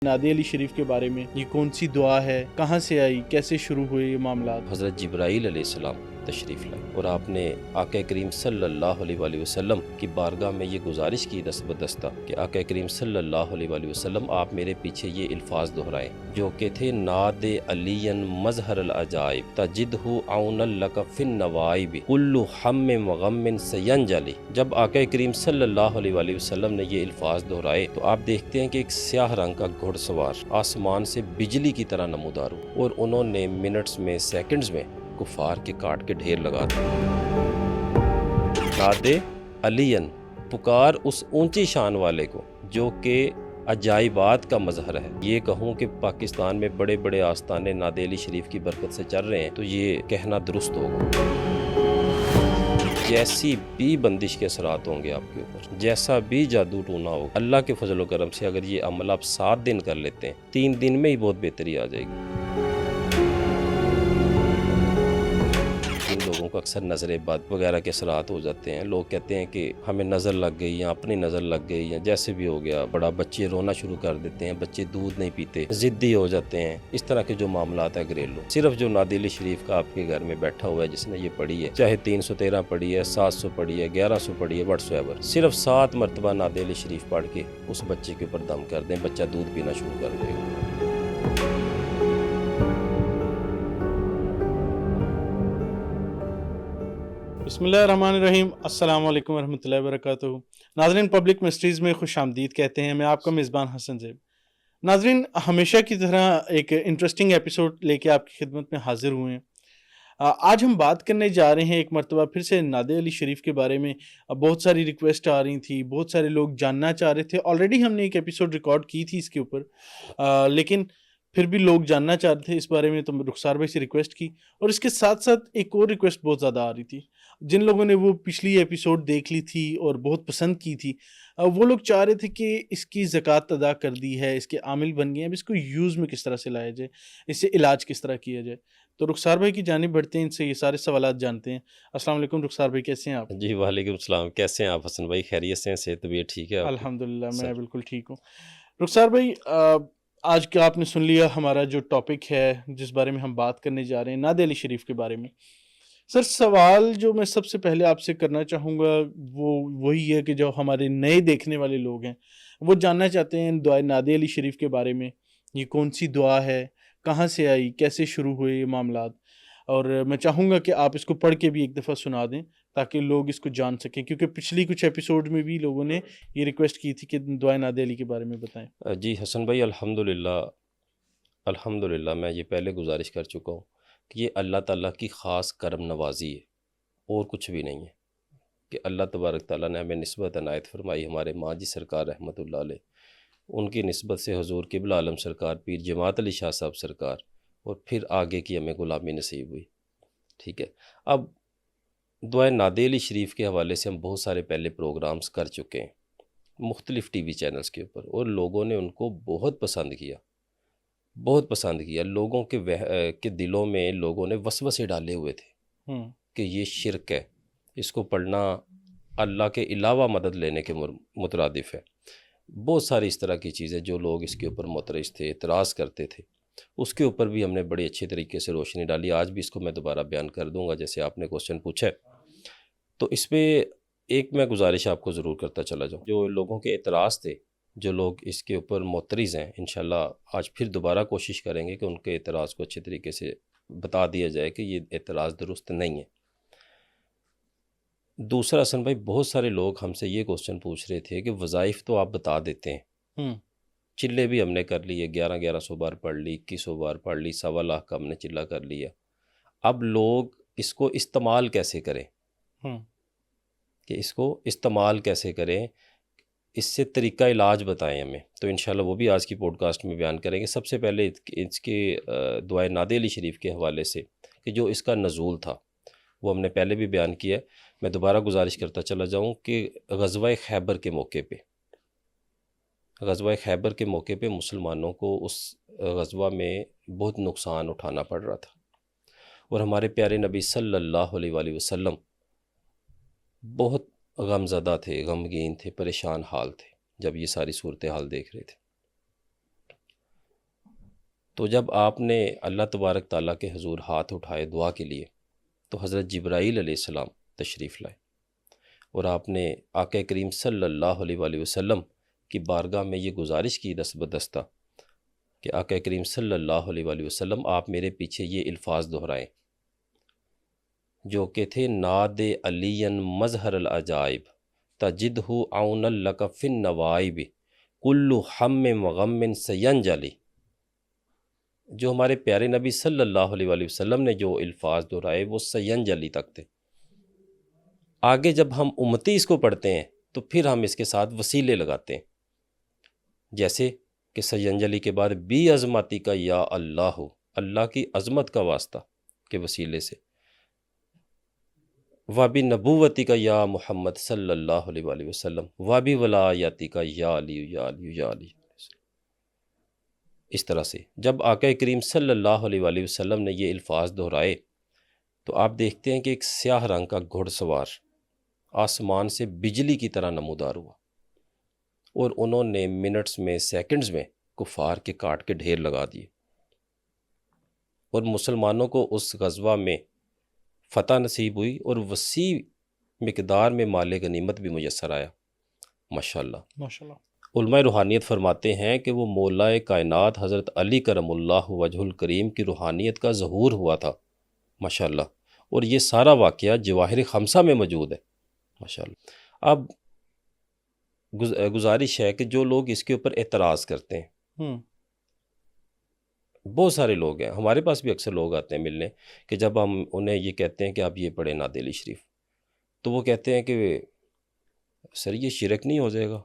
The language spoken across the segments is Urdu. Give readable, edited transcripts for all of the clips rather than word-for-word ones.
نادی علی شریف کے بارے میں، یہ کون سی دعا ہے، کہاں سے آئی، کیسے شروع ہوئے یہ معاملات؟ حضرت جبرائیل علیہ السلام تشریف لائے اور آپ نے آقا کریم صلی اللہ علیہ وآلہ وسلم کی بارگاہ میں یہ گزارش کی دست بدستہ کہ آقا کریم صلی اللہ علیہ وآلہ وسلم آپ میرے پیچھے یہ الفاظ دہرائیں جو کہ تھے ناد علین مظہر العجائب تجدہ عون لک فی النوائب کل ہم وغم سینجلی۔ جب آقا کریم صلی اللہ علیہ وآلہ وسلم نے یہ الفاظ دہرائے تو آپ دیکھتے ہیں کہ ایک سیاہ رنگ کا گھڑ سوار آسمان سے بجلی کی طرح نمودار ہو اور انہوں نے منٹس میں سیکنڈز میں کفار کے کاٹ کے ڈھیر لگا دیا۔ ناد علین، پکار اس اونچی شان والے کو جو کہ عجائبات کا مظہر ہے۔ یہ کہوں کہ پاکستان میں بڑے بڑے آستانے ناد علی شریف کی برکت سے چل رہے ہیں تو یہ کہنا درست ہوگا۔ جیسی بھی بندش کے اثرات ہوں گے آپ کے اوپر، جیسا بھی جادو ٹونا ہوگا، اللہ کے فضل و کرم سے اگر یہ عمل آپ 7 دن کر لیتے ہیں، 3 دن میں ہی بہت بہتری آ جائے گی۔ جن لوگوں کو اکثر نظر بد وغیرہ کے اثرات ہو جاتے ہیں، لوگ کہتے ہیں کہ ہمیں نظر لگ گئی یا اپنی نظر لگ گئی یا جیسے بھی ہو گیا، بڑا بچے رونا شروع کر دیتے ہیں، بچے دودھ نہیں پیتے، ضدی ہو جاتے ہیں، اس طرح کے جو معاملات ہیں گھریلو، صرف جو ناد علی شریف کا آپ کے گھر میں بیٹھا ہوا ہے جس نے یہ پڑھی ہے، چاہے 313 پڑھی ہے، 700 پڑھی ہے، 1100 پڑھی ہے، وٹس ایور، صرف 7 مرتبہ ناد علی شریف پڑھ کے اس بچے کے اوپر دم کر دیں، بچہ دودھ پینا شروع کر دے گا۔ بسم اللہ الرحمن الرحیم، السلام علیکم ورحمۃ اللہ وبرکاتہ۔ ناظرین، پبلک مسٹریز میں خوش آمدید کہتے ہیں، میں آپ کا میزبان حسن زیب۔ ناظرین، ہمیشہ کی طرح ایک انٹرسٹنگ ایپیسوڈ لے کے آپ کی خدمت میں حاضر ہوئے ہیں۔ آج ہم بات کرنے جا رہے ہیں ایک مرتبہ پھر سے ناد علی شریف کے بارے میں۔ بہت ساری ریکویسٹ آ رہی تھی، بہت سارے لوگ جاننا چاہ رہے تھے۔ آلریڈی ہم نے ایک ایپیسوڈ ریکارڈ کی تھی اس کے اوپر، لیکن پھر بھی لوگ جاننا چاہ رہے تھے اس بارے میں، تو رخسار بھائی سے ریکویسٹ کی، اور اس کے ساتھ ساتھ ایک اور ریکویسٹ بہت زیادہ آ رہی تھی۔ جن لوگوں نے وہ پچھلی ایپیسوڈ دیکھ لی تھی اور بہت پسند کی تھی، وہ لوگ چاہ رہے تھے کہ اس کی زکوٰۃ ادا کر دی ہے، اس کے عامل بن گئے ہیں، اب اس کو یوز میں کس طرح سے لایا جائے، اس سے علاج کس طرح کیا جائے۔ تو رخسار بھائی کی جانب بڑھتے ہیں، ان سے یہ سارے سوالات جانتے ہیں۔ السلام علیکم رخسار بھائی، کیسے ہیں آپ؟ جی وعلیکم السلام، کیسے ہیں آپ حسن بھائی؟ خیریت سے ہیں؟ صحت طبیعت ٹھیک ہے آپ کی؟ الحمدللہ میں سر بالکل ٹھیک ہوں۔ رخسار بھائی، آج کا آپ نے سن لیا ہمارا جو ٹاپک ہے جس بارے میں ہم بات کرنے جا رہے ہیں، ناد علی شریف کے بارے میں۔ سر، سوال جو میں سب سے پہلے آپ سے کرنا چاہوں گا وہ وہی ہے کہ جو ہمارے نئے دیکھنے والے لوگ ہیں وہ جاننا چاہتے ہیں دعائے ناد علی شریف کے بارے میں، یہ کون سی دعا ہے، کہاں سے آئی، کیسے شروع ہوئے یہ معاملات، اور میں چاہوں گا کہ آپ اس کو پڑھ کے بھی ایک دفعہ سنا دیں تاکہ لوگ اس کو جان سکیں، کیونکہ پچھلی کچھ ایپیسوڈ میں بھی لوگوں نے یہ ریکویسٹ کی تھی کہ دعائے ناد علی کے بارے میں بتائیں۔ جی حسن بھائی، الحمدللہ میں یہ پہلے گزارش کر چکا ہوں کہ یہ اللہ تعالیٰ کی خاص کرم نوازی ہے اور کچھ بھی نہیں ہے، کہ اللہ تبارک تعالیٰ نے ہمیں نسبت عنایت فرمائی ہمارے ماں جی سرکار رحمۃ اللہ علیہ، ان کی نسبت سے حضور قبلہ عالم سرکار پیر جماعت علی شاہ صاحب سرکار، اور پھر آگے کی ہمیں غلامی نصیب ہوئی۔ ٹھیک ہے، اب دعائے ناد علی شریف کے حوالے سے ہم بہت سارے پہلے پروگرامز کر چکے ہیں مختلف ٹی وی چینلز کے اوپر، اور لوگوں نے ان کو بہت پسند کیا، بہت پسند کیا۔ لوگوں کے دلوں میں لوگوں نے وسوسے ڈالے ہوئے تھے کہ یہ شرک ہے، اس کو پڑھنا اللہ کے علاوہ مدد لینے کے مترادف ہے، بہت ساری اس طرح کی چیزیں جو لوگ اس کے اوپر معترض تھے، اعتراض کرتے تھے، اس کے اوپر بھی ہم نے بڑی اچھے طریقے سے روشنی ڈالی۔ آج بھی اس کو میں دوبارہ بیان کر دوں گا جیسے آپ نے کوسچن پوچھا ہے۔ تو اس پہ ایک میں گزارش آپ کو ضرور کرتا چلا جاؤں، جو لوگوں کے اعتراض تھے، جو لوگ اس کے اوپر معترض ہیں، انشاءاللہ آج پھر دوبارہ کوشش کریں گے کہ ان کے اعتراض کو اچھے طریقے سے بتا دیا جائے کہ یہ اعتراض درست نہیں ہے۔ دوسرا حسن بھائی، بہت سارے لوگ ہم سے یہ کوسچن پوچھ رہے تھے کہ وظائف تو آپ بتا دیتے ہیں، چلے بھی ہم نے کر لیے، 1100 بار پڑھ لی، 2100 بار پڑھ لی، 1.25 کا ہم نے چلا کر لیا، اب لوگ اس کو استعمال کیسے کریں، کہ اس کو استعمال کیسے کریں، اس سے طریقہ علاج بتائیں ہمیں۔ تو انشاءاللہ وہ بھی آج کی پوڈ کاسٹ میں بیان کریں گے۔ سب سے پہلے اس کے دعائے ناد علی شریف کے حوالے سے کہ جو اس کا نزول تھا وہ ہم نے پہلے بھی بیان کیا ہے، میں دوبارہ گزارش کرتا چلا جاؤں کہ غزوہ خیبر کے موقع پہ مسلمانوں کو اس غزوہ میں بہت نقصان اٹھانا پڑ رہا تھا، اور ہمارے پیارے نبی صلی اللہ علیہ وآلہ وسلم بہت غم زدہ تھے، غمگین تھے، پریشان حال تھے جب یہ ساری صورتحال دیکھ رہے تھے۔ تو جب آپ نے اللہ تبارک تعالیٰ کے حضور ہاتھ اٹھائے دعا کے لیے تو حضرت جبرائیل علیہ السلام تشریف لائے اور آپ نے آقا کریم صلی اللہ علیہ وآلہ وسلم کی بارگاہ میں یہ گزارش کی دست بدستہ کہ آقا کریم صلی اللہ علیہ وآلہ وسلم آپ میرے پیچھے یہ الفاظ دہرائیں جو کہ تھے ناد علی مظہر العجائب تجدہ عون لک فی النوائب کل ہم وغم سینجلی. جو ہمارے پیارے نبی صلی اللہ علیہ وآلہ وسلم نے جو الفاظ دہرائے وہ سینجلی تک تھے. آگے جب ہم امتی اس کو پڑھتے ہیں تو پھر ہم اس کے ساتھ وسیلے لگاتے ہیں، جیسے کہ سینجلی کے بعد بی عظمتی کا یا اللہ ہو، اللہ کی عظمت کا واسطہ کے وسیلے سے، وابی نبوتی کا یا محمد صلی اللہ علیہ وآلہ وسلم، وابی ولایتی کا یا علی یا علی یا علی. اس طرح سے جب آقا کریم صلی اللہ علیہ وآلہ وسلم نے یہ الفاظ دہرائے تو آپ دیکھتے ہیں کہ ایک سیاہ رنگ کا گھڑ سوار آسمان سے بجلی کی طرح نمودار ہوا اور انہوں نے منٹس میں سیکنڈز میں کفار کے کاٹ کے ڈھیر لگا دیے اور مسلمانوں کو اس غزوہ میں فتح نصیب ہوئی اور وسیع مقدار میں مال غنیمت بھی میسر آیا. ماشاءاللہ ماشاءاللہ. علماء روحانیت فرماتے ہیں کہ وہ مولا کائنات حضرت علی کرم اللہ وجہ الکریم کی روحانیت کا ظہور ہوا تھا. ماشاءاللہ. اور یہ سارا واقعہ جواہر خمسہ میں موجود ہے. ماشاءاللہ. اب گزارش ہے کہ جو لوگ اس کے اوپر اعتراض کرتے ہیں، بہت سارے لوگ ہیں، ہمارے پاس بھی اکثر لوگ آتے ہیں ملنے، کہ جب ہم انہیں یہ کہتے ہیں کہ آپ یہ پڑھیں نعت علی شریف تو وہ کہتے ہیں کہ سر یہ شرک نہیں ہو جائے گا،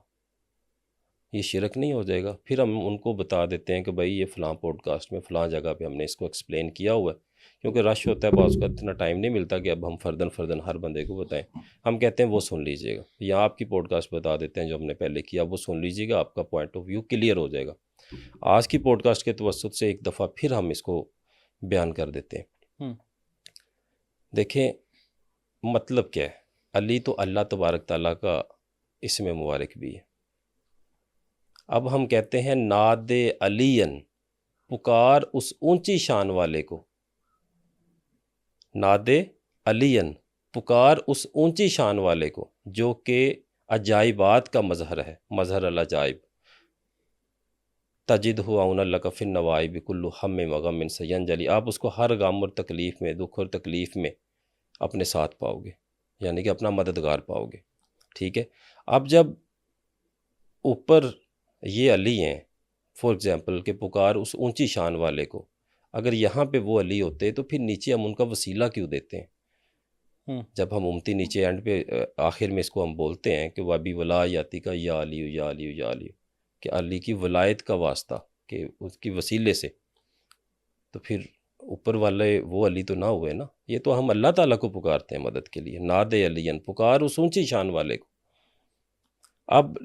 یہ شرک نہیں ہو جائے گا. پھر ہم ان کو بتا دیتے ہیں کہ بھائی یہ فلاں پوڈ کاسٹ میں فلاں جگہ پہ ہم نے اس کو ایکسپلین کیا ہوا ہے، کیونکہ رش ہوتا ہے بعض کا اتنا ٹائم نہیں ملتا کہ اب ہم فردن ہر بندے کو بتائیں. ہم کہتے ہیں وہ سن لیجئے گا، یا آپ کی پوڈ کاسٹ بتا دیتے ہیں جو ہم نے پہلے کیا، وہ سن لیجئے گا، آپ کا پوائنٹ آف ویو کلیئر ہو جائے گا. آج کی پوڈ کاسٹ کے توسط سے ایک دفعہ پھر ہم اس کو بیان کر دیتے ہیں. دیکھیں مطلب کیا ہے، علی تو اللہ تبارک تعالیٰ کا اسم مبارک بھی ہے. اب ہم کہتے ہیں ناد علین، پکار اس اونچی شان والے کو. ناد علین، پکار اس اونچی شان والے کو جو کہ عجائبات کا مظہر ہے، مظہر العجائب. تجدہ عون لک فی النوائب کل ہم وغم سینجلی. آپ اس کو ہر غم اور تکلیف میں، دکھ اور تکلیف میں اپنے ساتھ پاؤ گے، یعنی کہ اپنا مددگار پاؤ گے. ٹھیک ہے. اب جب اوپر یہ علی ہیں فار ایگزامپل کہ پکار اس اونچی شان والے کو، اگر یہاں پہ وہ علی ہوتے تو پھر نیچے ہم ان کا وسیلہ کیوں دیتے ہیں؟ جب ہم امتی نیچے اینڈ پہ آخر میں اس کو ہم بولتے ہیں کہ وابی ولایتی کا یا علی یا علی یا علی، کہ علی کی ولایت کا واسطہ، کہ اس کی وسیلے سے، تو پھر اوپر والے وہ علی تو نہ ہوئے نا. یہ تو ہم اللہ تعالیٰ کو پکارتے ہیں مدد کے لیے. ناد علین، پکار اس اونچی شان والے کو. اب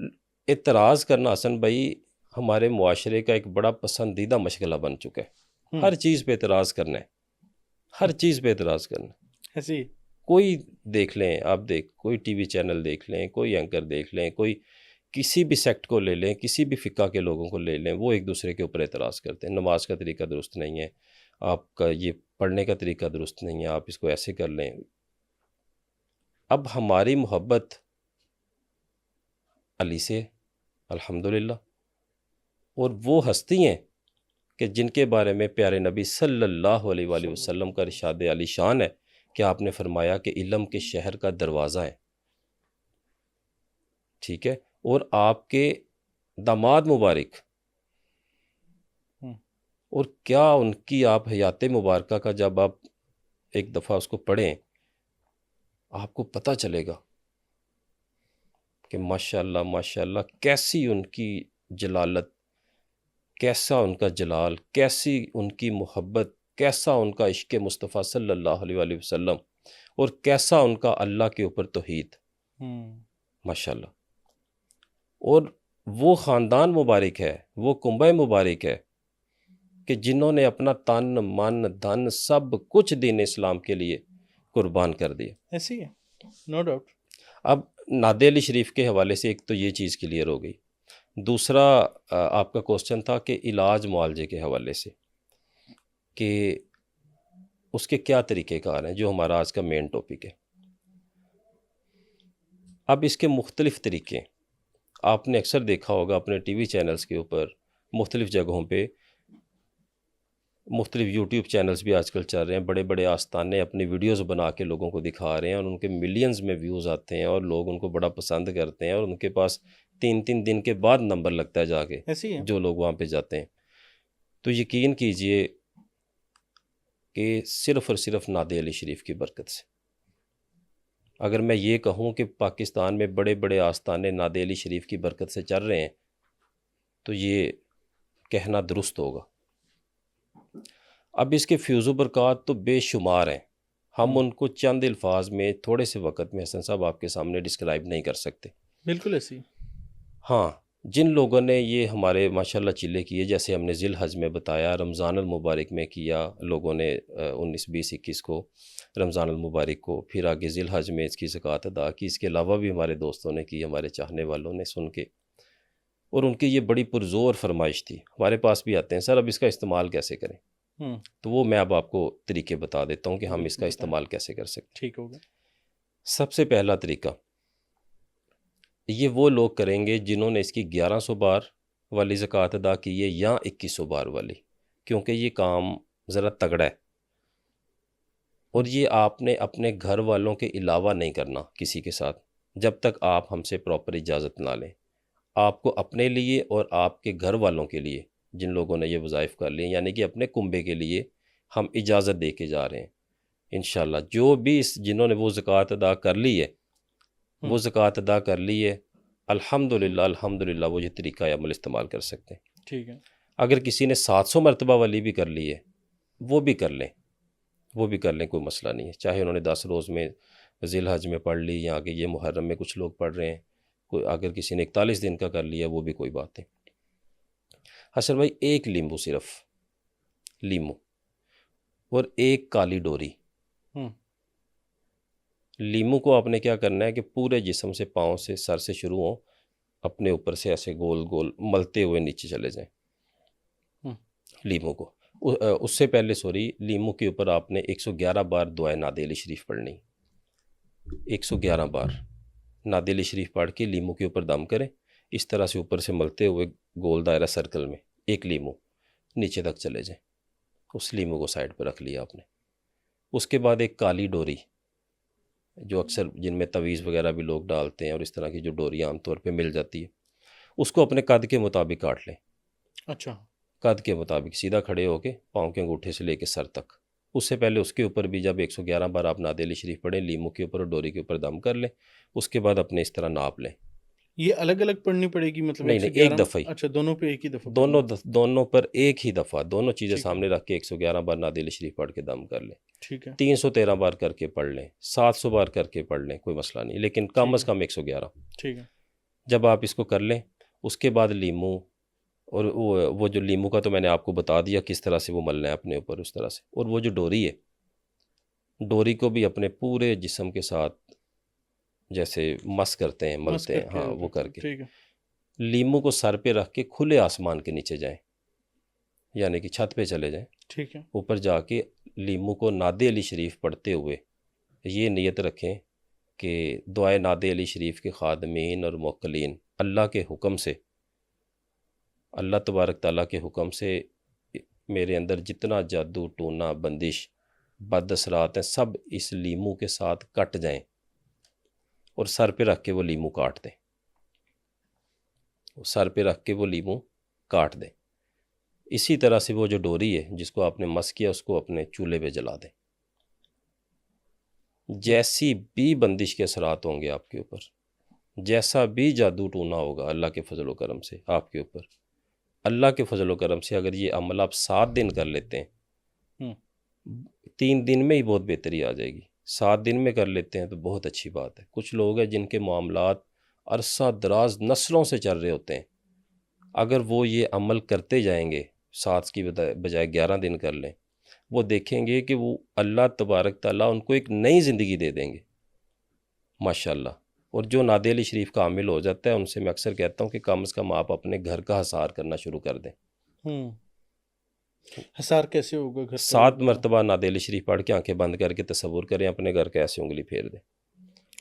اعتراض کرنا حسن بھائی ہمارے معاشرے کا ایک بڑا پسندیدہ مشغلہ بن چکا ہے. ہر چیز پہ اعتراض کرنا ہے، ہر چیز پہ اعتراض کرنا ہے. ایسی کوئی دیکھ لیں آپ، کوئی ٹی وی چینل دیکھ لیں، کوئی اینکر دیکھ لیں، کوئی کسی بھی سیکٹ کو لے لیں، کسی بھی فقہ کے لوگوں کو لے لیں، وہ ایک دوسرے کے اوپر اعتراض کرتے ہیں. نماز کا طریقہ درست نہیں ہے، آپ کا یہ پڑھنے کا طریقہ درست نہیں ہے، آپ اس کو ایسے کر لیں. اب ہماری محبت علی سے الحمدللہ، اور وہ ہستی ہیں کہ جن کے بارے میں پیارے نبی صلی اللہ علیہ وآلہ وسلم کا ارشاد علی شان ہے کہ آپ نے فرمایا کہ علم کے شہر کا دروازہ ہے. ٹھیک ہے. اور آپ کے داماد مبارک، اور کیا ان کی آپ حیات مبارکہ کا جب آپ ایک دفعہ اس کو پڑھیں آپ کو پتہ چلے گا کہ ماشاءاللہ ماشاءاللہ کیسی ان کی جلالت، کیسا ان کا جلال، کیسی ان کی محبت، کیسا ان کا عشق مصطفیٰ صلی اللہ علیہ وآلہ وسلم، اور کیسا ان کا اللہ کے اوپر توحید. ماشاءاللہ. اور وہ خاندان مبارک ہے، وہ کنبہ مبارک ہے کہ جنہوں نے اپنا تن من دھن سب کچھ دین اسلام کے لیے قربان کر دیا. ایسی ہے، نو ڈاؤٹ. اب نعت علی شریف کے حوالے سے ایک تو یہ چیز کلیئر ہو گئی. دوسرا آپ کا کوسچن تھا کہ علاج معالجے کے حوالے سے. کہ اس کے کیا طریقہ کار ہیں، جو ہمارا آج کا مین ٹاپک ہے۔ اب اس کے مختلف طریقے ہیں۔ آپ نے اکثر دیکھا ہوگا اپنے ٹی وی چینلز کے اوپر، مختلف جگہوں پہ، مختلف یوٹیوب چینلز بھی آج کل چل رہے ہیں، بڑے بڑے آستانے اپنی ویڈیوز بنا کے لوگوں کو دکھا رہے ہیں، اور ان کے ملینز میں ویوز آتے ہیں، اور لوگ ان کو بڑا پسند کرتے ہیں، اور ان کے پاس 3 دن کے بعد نمبر لگتا ہے جا کے، ایسے ہی ہے؟ جو لوگ وہاں پہ جاتے ہیں۔ تو یقین کیجئے کہ صرف اور صرف ناد علی شریف کی برکت سے۔ اگر میں یہ کہوں کہ پاکستان میں بڑے بڑے آستانے ناد علی شریف کی برکت سے چل رہے ہیں، تو یہ کہنا درست ہوگا۔ اب اس کے فیوز و برکات تو بے شمار ہیں، ہم ان کو چند الفاظ میں تھوڑے سے وقت میں حسن صاحب آپ کے سامنے ڈسکرائب نہیں کر سکتے۔ بالکل ایسی۔ ہاں، جن لوگوں نے یہ ہمارے ماشاءاللہ چلے کیے، جیسے ہم نے ذی الحج میں بتایا، رمضان المبارک میں کیا لوگوں نے 19، 20، 21 کو رمضان المبارک کو، پھر آگے ذی الحج میں اس کی زکوٰۃ ادا کی، اس کے علاوہ بھی ہمارے دوستوں نے کی، ہمارے چاہنے والوں نے سن کے، اور ان کی یہ بڑی پرزور فرمائش تھی، ہمارے پاس بھی آتے ہیں سر اب اس کا استعمال کیسے کریں، تو وہ میں اب آپ کو طریقے بتا دیتا ہوں کہ ہم اس کا استعمال کیسے کر سکتے ہیں۔ ٹھیک ہوگا۔ سب سے پہلا طریقہ یہ وہ لوگ کریں گے جنہوں نے اس کی 1100 بار والی زکوٰۃ ادا کی ہے یا 2100 بار والی، کیونکہ یہ کام ذرا تگڑا ہے، اور یہ آپ نے اپنے گھر والوں کے علاوہ نہیں کرنا کسی کے ساتھ، جب تک آپ ہم سے پراپر اجازت نہ لیں۔ آپ کو اپنے لیے اور آپ کے گھر والوں کے لیے، جن لوگوں نے یہ وظائف کر لیے، یعنی کہ اپنے کنبے کے لیے ہم اجازت دے کے جا رہے ہیں انشاءاللہ۔ جو بھی جنہوں نے وہ زکوٰۃ ادا کر لی ہے، وہ زکوٰۃ ادا کر لی ہے، الحمدللہ وہ یہ طریقہ عمل استعمال کر سکتے ہیں۔ ٹھیک ہے۔ اگر کسی نے 700 مرتبہ والی بھی کر لی ہے، وہ بھی کر لیں، وہ بھی کر لیں، کوئی مسئلہ نہیں ہے، چاہے انہوں نے 10 روز میں ذی الحج میں پڑھ لی، یا آگے یہ محرم میں کچھ لوگ پڑھ رہے ہیں، کوئی اگر کسی نے 41 دن کا کر لیا وہ بھی کوئی بات نہیں۔ حسن بھائی، ایک لیمو، صرف لیمو اور ایک کالی ڈوری۔ لیمو کو آپ نے کیا کرنا ہے کہ پورے جسم سے، پاؤں سے، سر سے شروع ہوں، اپنے اوپر سے ایسے گول گول ملتے ہوئے نیچے چلے جائیں لیمو کو۔ اس سے پہلے لیمو کے اوپر آپ نے 111 بار دعائے ناد علی شریف پڑھنی، 111 بار ناد علی شریف پڑھ کے لیمو کے اوپر دم کریں، اس طرح سے اوپر سے ملتے ہوئے گول دائرہ سرکل میں ایک لیمو نیچے تک چلے جائیں۔ اس لیمو کو سائڈ پہ رکھ لیا آپ نے۔ اس کے بعد ایک کالی ڈوری، جو اکثر جن میں تعویذ وغیرہ بھی لوگ ڈالتے ہیں، اور اس طرح کی جو ڈوری عام طور پہ مل جاتی ہے، اس کو اپنے قد کے مطابق کاٹ لیں۔ اچھا۔ قد کے مطابق سیدھا کھڑے ہو کے، پاؤں کے انگوٹھے سے لے کے سر تک۔ اس سے پہلے اس کے اوپر بھی جب 111 بار آپ ناد علی شریف پڑھیں، لیمو کے اوپر اور ڈوری کے اوپر دم کر لیں، اس کے بعد اپنے اس طرح ناپ لیں۔ یہ الگ الگ پڑھنی پڑے گی مطلب؟ نہیں، ایک دفعہ ہی۔ اچھا، دونوں پہ ایک ہی دفعہ؟ دونوں پر ایک ہی دفعہ، دونوں چیزیں سامنے رکھ کے 111 بار ناد علی شریف پڑھ کے دم کر لیں۔ ٹھیک ہے۔ 313 بار کر کے پڑھ لیں، 700 بار کر کے پڑھ لیں، کوئی مسئلہ نہیں، لیکن کم از کم 111۔ ٹھیک ہے۔ جب آپ اس کو کر لیں، اس کے بعد لیمو، اور وہ جو لیمو کا تو میں نے آپ کو بتا دیا کس طرح سے وہ ملنا ہے اپنے اوپر، اس طرح سے، اور وہ جو ڈوری ہے، ڈوری کو بھی اپنے پورے جسم کے ساتھ جیسے مس کرتے ہیں، ملتے ہیں، ہاں، وہ کر کے لیمو کو سر پہ رکھ کے کھلے آسمان کے نیچے جائیں، یعنی کہ چھت پہ چلے جائیں۔ ٹھیک ہے۔ اوپر جا کے لیمو کو ناد علی شریف پڑھتے ہوئے یہ نیت رکھیں کہ دعائے ناد علی شریف کے خادمین اور موکلین اللہ کے حکم سے، اللہ تبارک تعالیٰ کے حکم سے، میرے اندر جتنا جادو ٹونا بندش بد اثرات ہیں، سب اس لیمو کے ساتھ کٹ جائیں، اور سر پہ رکھ کے وہ لیمو کاٹ دیں، سر پہ رکھ کے وہ لیمو کاٹ دیں۔ اسی طرح سے وہ جو ڈوری ہے جس کو آپ نے مس کیا، اس کو اپنے چولہے پہ جلا دیں۔ جیسی بھی بندش کے اثرات ہوں گے آپ کے اوپر، جیسا بھی جادو ٹونا ہوگا، اللہ کے فضل و کرم سے آپ کے اوپر، اللہ کے فضل و کرم سے اگر یہ عمل آپ 7 دن کر لیتے ہیں، 3 دن میں ہی بہت بہتری آ جائے گی، 7 دن میں کر لیتے ہیں تو بہت اچھی بات ہے۔ کچھ لوگ ہیں جن کے معاملات عرصہ دراز نسلوں سے چل رہے ہوتے ہیں، اگر وہ یہ عمل کرتے جائیں گے، 7 کی بجائے 11 دن کر لیں، وہ دیکھیں گے کہ وہ اللہ تبارک تعالیٰ ان کو ایک نئی زندگی دے دیں گے ماشاءاللہ۔ اور جو ناد علی شریف کا عامل ہو جاتا ہے، ان سے میں اکثر کہتا ہوں کہ کم از کم آپ اپنے گھر کا حصار کرنا شروع کر دیں۔ حصار کیسے ہوگا گھر 7 مرتبہ نعت علی شریف پڑھ کے آنکھیں بند کر کے تصور کریں اپنے گھر کے ایسے انگلی پھیر دیں،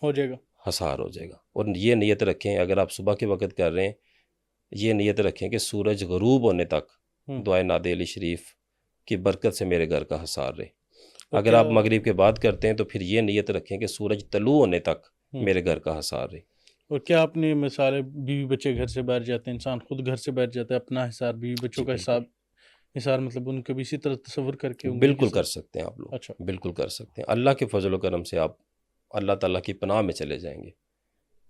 ہو جائے گا؟ حصار ہو جائے گا۔ اور یہ نیت رکھیں اگر آپ صبح کے وقت کر رہے ہیں، یہ نیت رکھیں کہ سورج غروب ہونے تک دعائے نعت علی شریف کی برکت سے میرے گھر کا حصار رہے۔ اگر آپ مغرب کے بعد کرتے ہیں تو پھر یہ نیت رکھیں کہ سورج طلوع ہونے تک میرے گھر کا حصار رہے۔ اور کیا اپنی مثال بیوی بچے گھر سے باہر جاتے ہیں، انسان خود گھر سے باہر جاتا ہے، اپنا حصار بیوی بچوں کا حصار مطلب ان کو بھی اسی طرح تصور کر کے بالکل کر سکتے ہیں آپ لوگ، اچھا بالکل کر سکتے ہیں۔ اللہ کے فضل و کرم سے آپ اللہ تعالیٰ کی پناہ میں چلے جائیں گے،